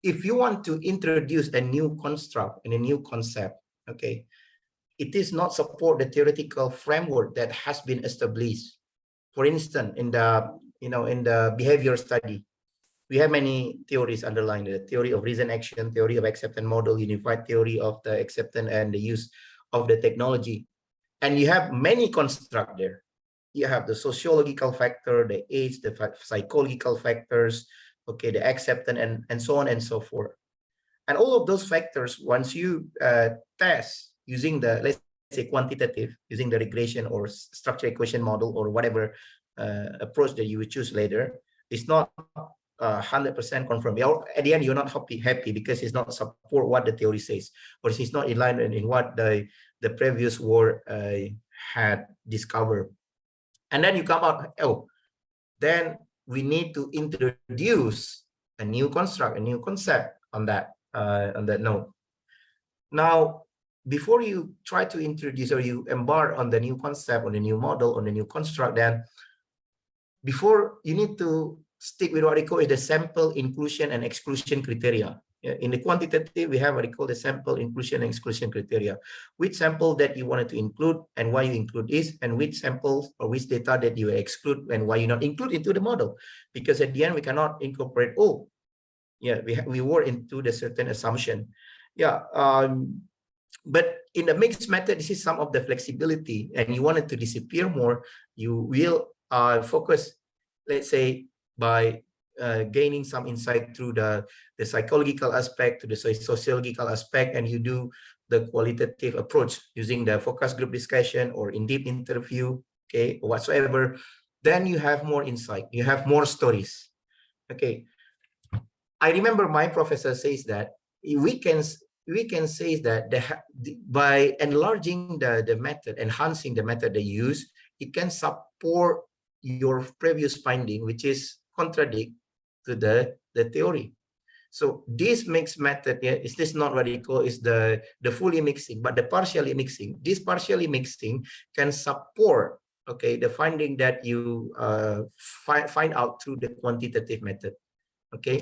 if you want to introduce a new construct and a new concept, okay, it is not support the theoretical framework that has been established. For instance, in the behavior study, we have many theories underlying: the theory of reason action, theory of acceptance model, unified theory of the acceptance and the use of the technology. And you have many constructs there. You have the sociological factor, the age, the psychological factors, okay, the acceptance, and so on and so forth. And all of those factors, once you test using the, let's say, quantitative, using the regression or structure equation model or whatever approach that you would choose later, it's not 100% confirmed. At the end, you're not happy because it's not support what the theory says, or it's not in line in what the previous work had discovered. And then you come out, oh, then we need to introduce a new construct, a new concept on that note. Now, before you try to introduce or you embark on the new concept, on the new model, on the new construct, then before you need to stick with what we call the sample inclusion and exclusion criteria. In the quantitative, we have what we call the sample inclusion and exclusion criteria. Which sample that you wanted to include and why you include this, and which samples or which data that you exclude and why you not include into the model. Because at the end, we cannot incorporate all. Yeah, we were into the certain assumption. Yeah, but in the mixed method, this is some of the flexibility, and you want it to disappear more, you will focus, let's say, by gaining some insight through the psychological aspect, to the sociological aspect, and you do the qualitative approach using the focus group discussion or in-depth interview, okay, or whatsoever, then you have more insight, you have more stories. Okay, I remember my professor says that we can say that by enlarging the method, enhancing the method they use, it can support your previous finding, which is contradict to the theory. So this mixed method, yeah, is this not what you call is the fully mixing, but the partially mixing. This partially mixing can support, okay, the finding that you find out through the quantitative method. Okay,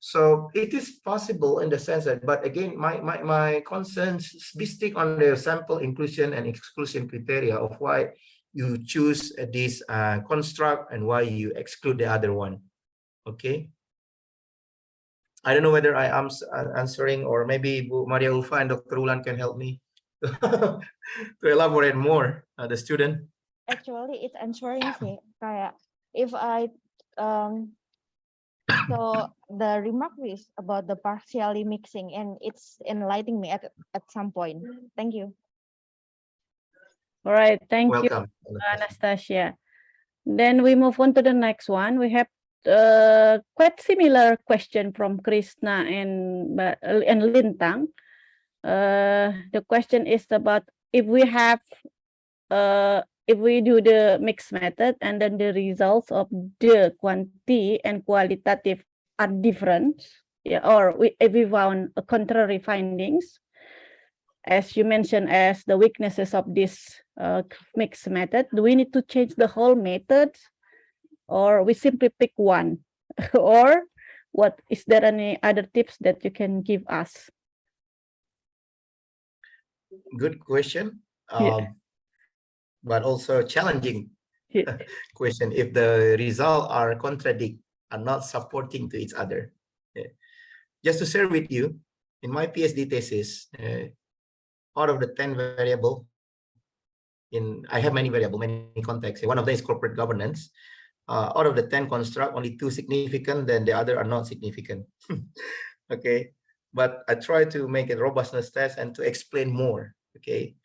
so it is possible in the sense that, but again, my concerns we stick on the sample inclusion and exclusion criteria of why you choose this construct and why you exclude the other one. Okay, I don't know whether I am answering, or maybe Maria Ulpah and Dr. Ulan can help me to elaborate more. The student. Actually, it's answering sih. Kayak if I so the remark is about the partially mixing, and it's enlightening me at some point. Thank you. All right, thank Welcome. you, Anastasia. Then we move on to the next one. We have quite similar question from Krishna and Lintang. The question is about if we have if we do the mixed method and then the results of the quantity and qualitative are different, yeah, or if we found a contrary findings, as you mentioned as the weaknesses of this mixed method, do we need to change the whole method, or we simply pick one? Or what is there any other tips that you can give us? Good question. But also challenging question if the results are contradict, are not supporting to each other. Just to share with you, in my PhD thesis, out of the 10 variable, I have many variable, many contexts. One of them is corporate governance. Out of the 10 construct, only 2 significant, then the other are not significant. Okay, but I try to make a robustness test and to explain more. Okay,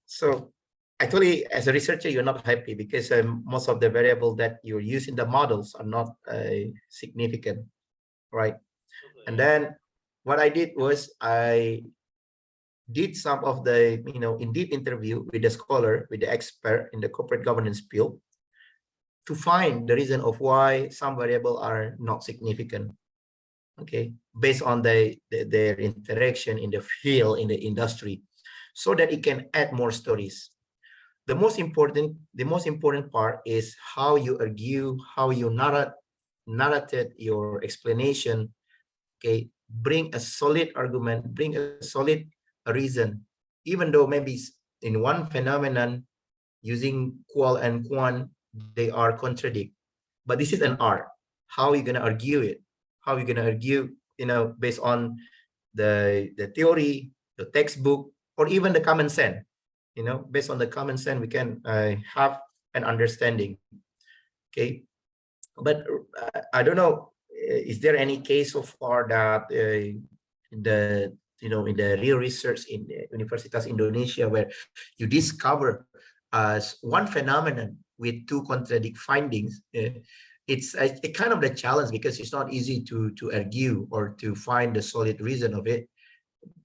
so actually, as a researcher, you're not happy because most of the variables that you're using the models are not significant, right? And then what I did was I did some of the in-depth interview with the scholar, with the expert in the corporate governance field, to find the reason of why some variables are not significant. Okay, based on their interaction in the field, in the industry, so that it can add more stories. The most important part is how you argue, how you narrated your explanation. Okay, bring a solid argument, bring a solid reason, even though maybe in one phenomenon using qual and quant they are contradict, but this is an art. How are you gonna argue it? How are you gonna argue, based on the theory, the textbook, or even the common sense? Based on the common sense, we can have an understanding. Okay, but I don't know, is there any case so far that in the real research in Universitas Indonesia where you discover one phenomenon with 2 contradict findings? it's a kind of the challenge because it's not easy to argue or to find the solid reason of it.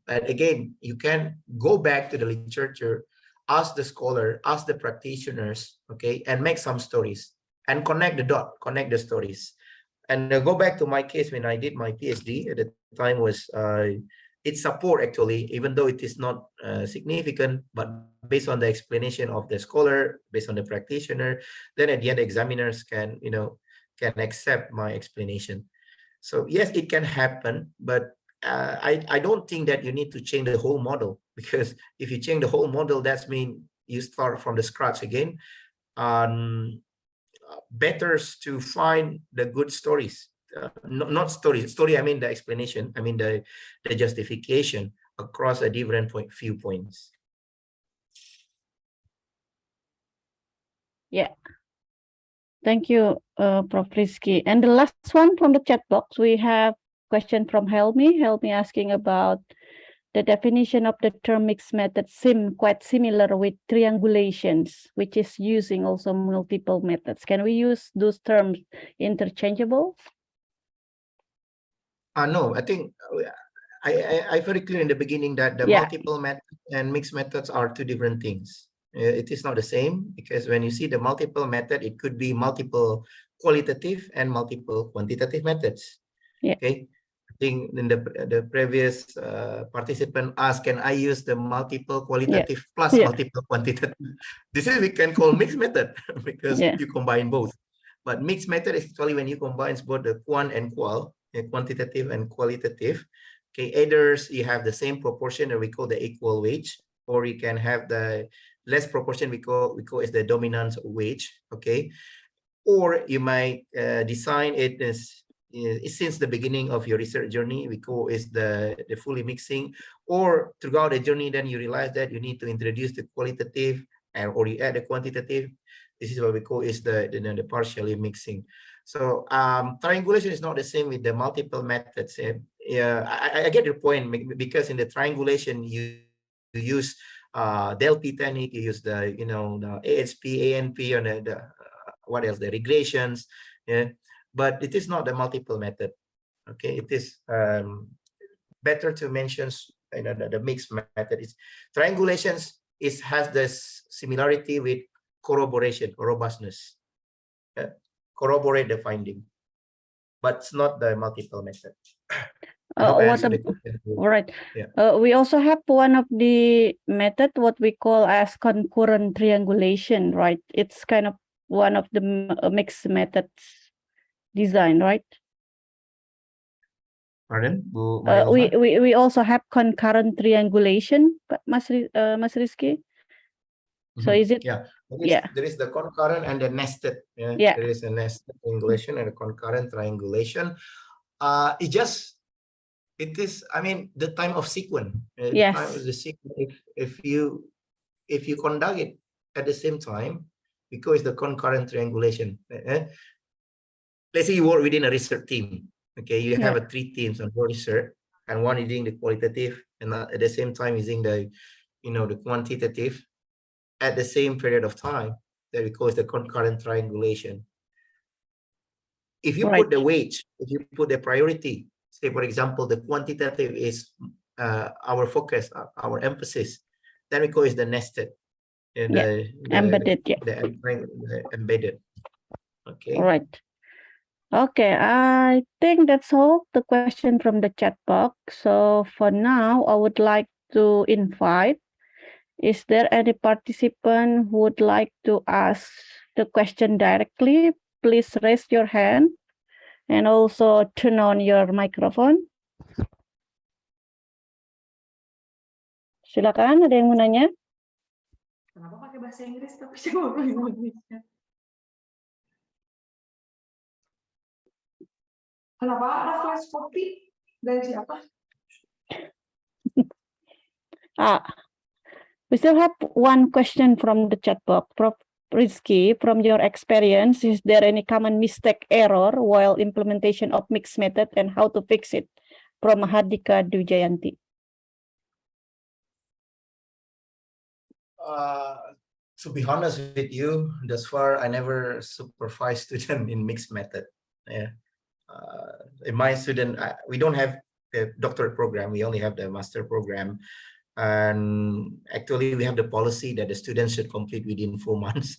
But again, you can go back to the literature, ask the scholar, ask the practitioners, okay, and make some stories and connect the dot, connect the stories. And go back to my case when I did my PhD at the time was it support actually, even though it is not significant, but based on the explanation of the scholar, based on the practitioner, then at the end examiners can, you know, can accept my explanation. So yes, it can happen, but I don't think that you need to change the whole model, because if you change the whole model, that's mean you start from the scratch again. Better to find the good stories, not story. I mean the explanation. I mean the justification across a different viewpoints. Yeah. Thank you, Prof. Rizky. And the last one from the chat box, we have question from Helmi. Helmi asking about the definition of the term mixed method seem quite similar with triangulations, which is using also multiple methods. Can we use those terms interchangeable? No, I think I very clear in the beginning that the multiple method and mixed methods are two different things. It is not the same, because when you see the multiple method, it could be multiple qualitative and multiple quantitative methods. Yeah. Okay. I think in the previous participant asked, can I use the multiple qualitative plus multiple quantitative? This is we can call mixed method because you combine both. But mixed method is actually when you combine both the quant and qual, quantitative and qualitative. Okay, either you have the same proportion that we call the equal weight, or you can have the less proportion we call as the dominant weight. Okay, or you might design it as since the beginning of your research journey, we call is the fully mixing, or throughout the journey, then you realize that you need to introduce the qualitative or you add the quantitative. This is what we call is the partially mixing. So triangulation is not the same with the multiple methods. I get your point, because in the triangulation you use del P technique, you use the the ASP, ANP, and the what else, the regressions. But it is not the multiple method. Okay, it is better to mention the mixed method. Is triangulations has this similarity with corroboration or robustness. Corroborate the finding, but it's not the multiple method. Right. We also have one of the method what we call as concurrent triangulation, right? It's kind of one of the mixed methods design, right? Pardon? We also have concurrent triangulation, Mas Rizky. So is it? There is the concurrent and the nested. There is a nested triangulation and a concurrent triangulation. It is, I mean, the time of sequence. Yes. Time of the sequence. If you conduct it at the same time, because the concurrent triangulation. Let's say you work within a research team. Okay, you have 3 teams on your research, and one using the qualitative, and at the same time using the the quantitative at the same period of time. That we call the concurrent triangulation. If you put the weight, if you put the priority, say for example, the quantitative is our focus, our emphasis, then we call it the nested. Embedded. The embedded. Okay. All right. Okay, I think that's all the question from the chat box. So for now, I would like to invite, is there any participant who would like to ask the question directly? Please raise your hand and also turn on your microphone. Silakan, ada yang mau nanya? Kenapa pakai bahasa Inggris tapi saya ngobrol Indonesia? Kenapa ada flash copy dari siapa? We still have one question from the chat box. Prof. Rizky, from your experience, is there any common mistake error while implementation of mixed method and how to fix it? From Mahardika Dujayanti. To be honest with you, thus far I never supervised student in mixed method. Yeah. In my student, we don't have the doctorate program. We only have the master program, and actually we have the policy that the students should complete within 4 months.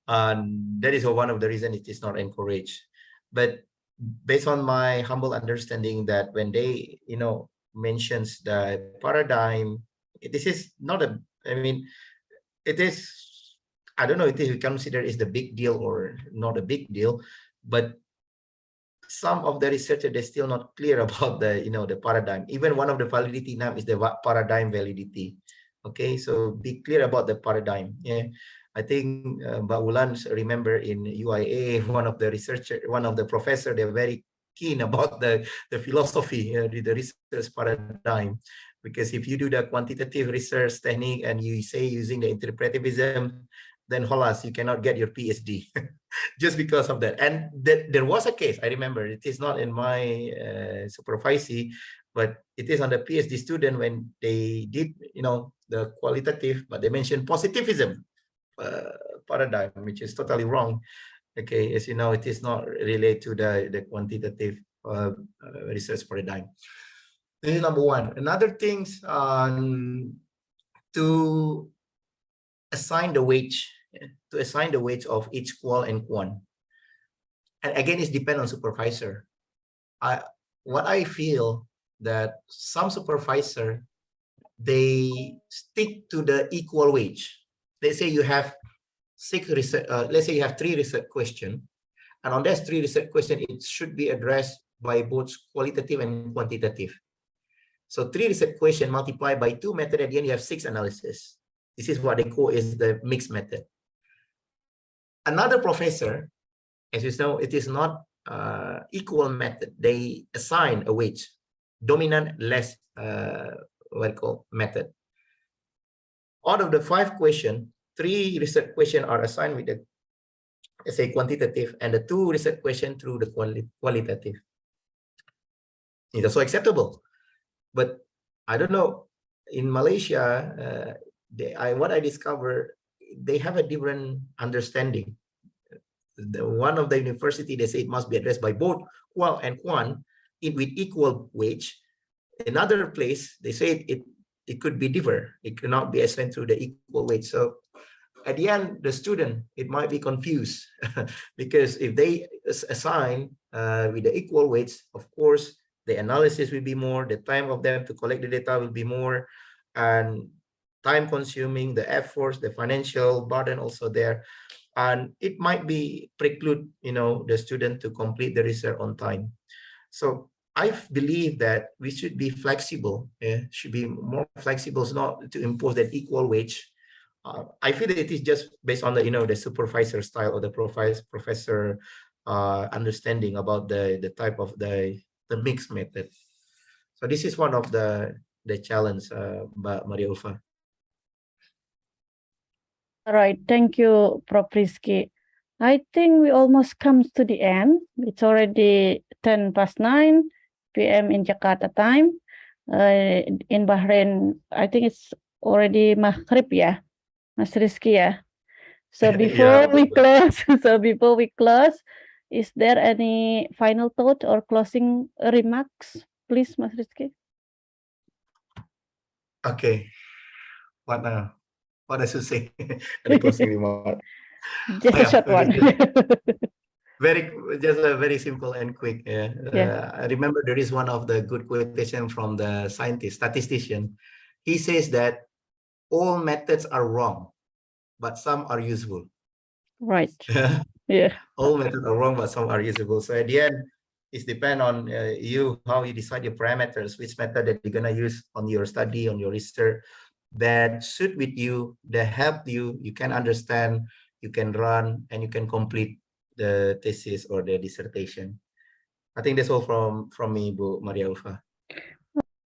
And that is one of the reasons it is not encouraged. But based on my humble understanding, that when they mentions the paradigm, this is not a, I mean, it is, I don't know if you consider is the big deal or not a big deal, but some of the researchers, they're still not clear about the the paradigm. Even one of the validity now is the paradigm validity. Okay, so be clear about the paradigm. Yeah, I think Mbak Ulan remember in UIA, one of the researcher, one of the professor, they're very keen about the philosophy, the research paradigm. Because if you do the quantitative research technique and you say using the interpretivism, then holas, you cannot get your PhD just because of that. And there was a case, I remember, it is not in my supervisee, but it is on the PhD student when they did, the qualitative, but they mentioned positivism paradigm, which is totally wrong. Okay, as you know, it is not related to the quantitative research paradigm. This is number one. Another things to assign the weight, of each qual and quant. And again, it depends on supervisor. What I feel that some supervisor, they stick to the equal wage. Let's say you have 6 research, let's say you have 3 research question, and on those 3 research question, it should be addressed by both qualitative and quantitative. So 3 research question multiplied by 2 method, at the end you have 6 analysis. This is what they call is the mixed method. Another professor, as you know, it is not equal method. They assign a weight, dominant, less method. Out of the 5 questions, 3 research questions are assigned with the, let's say, quantitative, and the 2 research questions through the qualitative. It's also acceptable. But I don't know, in Malaysia, what I discovered, they have a different understanding. One of the university, they say it must be addressed by both qual and quant with equal wage. Another place, they say it could be different. It cannot be assigned through the equal wage. So at the end, the student, it might be confused because if they assign with the equal weights, of course, the analysis will be more, the time of them to collect the data will be more, and time consuming, the efforts, the financial burden also there. And it might be preclude, the student to complete the research on time. So I believe that we should be flexible, should be more flexible, not to impose that equal wage. I feel that it is just based on the, the supervisor style or the professor understanding about the type of the mixed method. So this is one of the challenge, Maria Ulpah. All right, thank you, Prof. Rizky. I think we almost come to the end. It's already 9:10 p.m. in Jakarta time. In Bahrain, I think it's already Maghrib, yeah, Mas Rizky, yeah. So before we close, is there any final thought or closing remarks, please, Mas Rizky? Okay. What I should say? The closing remark. Just a short one. Just a very simple and quick. I remember there is one of the good quotation from the scientist, statistician. He says that all methods are wrong, but some are useful. Right. Yeah. All methods are wrong, but some are useful. So at the end, it depends on you, how you decide your parameters, which method that you're gonna use on your study, on your research, that suit with you, that help you, you can understand, you can run, and you can complete the thesis or the dissertation. I think that's all from me, Bu Maria Ulpah.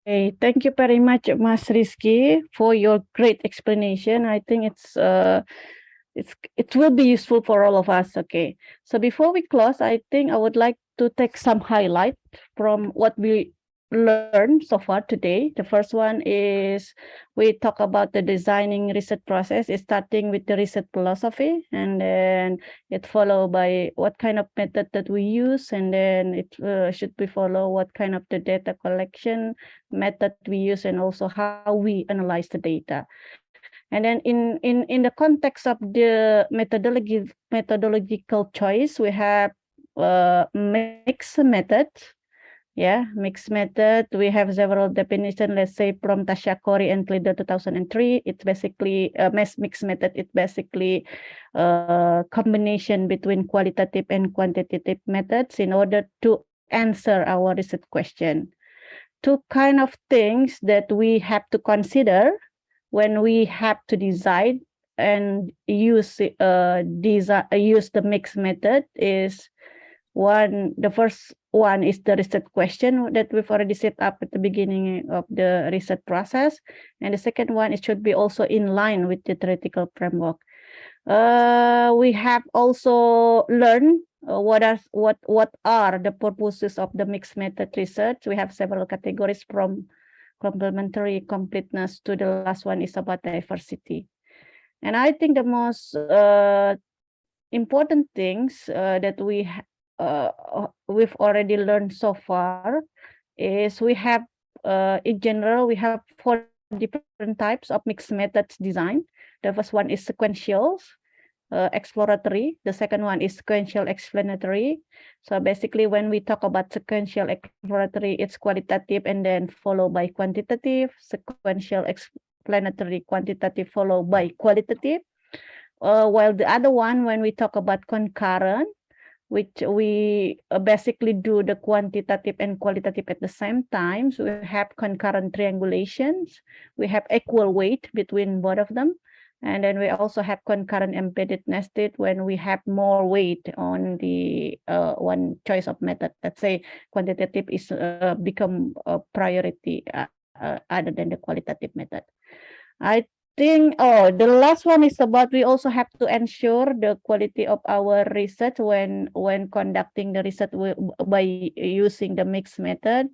Okay, thank you very much, Mas Rizky, for your great explanation. I think it will be useful for all of us. Okay, so before we close, I think I would like to take some highlight from what we learned so far today. The first one is we talk about the designing research process, is starting with the research philosophy, and then it followed by what kind of method that we use, and then it should be follow what kind of the data collection method we use, and also how we analyze the data. And then in the context of the methodological choice, we have mixed method. Yeah, mixed method. We have several definitions. Let's say from Tasha Corey and Clida 2003. It's basically a mixed method. It's basically a combination between qualitative and quantitative methods in order to answer our research question. Two kind of things that we have to consider when we have to decide and use the mixed method is one. The first one is the research question that we've already set up at the beginning of the research process, and the second one, it should be also in line with the theoretical framework. We have also learned what are the purposes of the mixed method research. We have several categories from complementary completeness to the last one is about diversity. And I think the most important things that we've already learned so far is we have in general we have 4 different types of mixed methods design. The first one is sequential exploratory. The second one is sequential explanatory. So basically when we talk about sequential exploratory, it's qualitative and then followed by quantitative. Sequential explanatory, quantitative followed by qualitative. While the other one, when we talk about concurrent, which we basically do the quantitative and qualitative at the same time. So we have concurrent triangulations. We have equal weight between both of them. And then we also have concurrent embedded nested when we have more weight on the one choice of method. Let's say quantitative is become a priority other than the qualitative method. I think, the last one is about we also have to ensure the quality of our research when conducting the research by using the mixed method.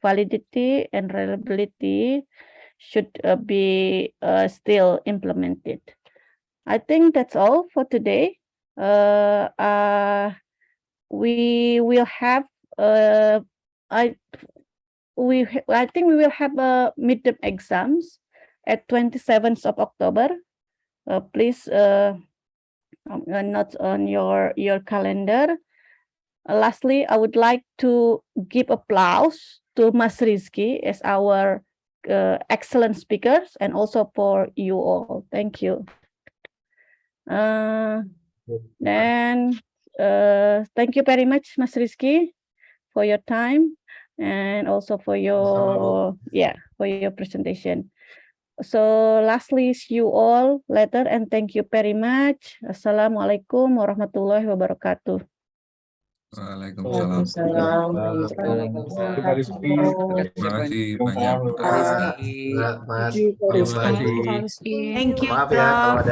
Validity and reliability should be still implemented. I think that's all for today. We will have I think we will have midterm exams at 27th of October. Please note on your calendar. Lastly, I would like to give applause to Mas Rizky as our excellent speakers and also for you all. Thank you. Then thank you very much, Mas Rizky, for your time and also for your for your presentation. So lastly, see you all later and thank you very much. Assalamualaikum warahmatullahi wabarakatuh. Waalaikumsalam. Terima kasih. Terima kasih banyak. Mas. Thank you, Maaf ya kalau ada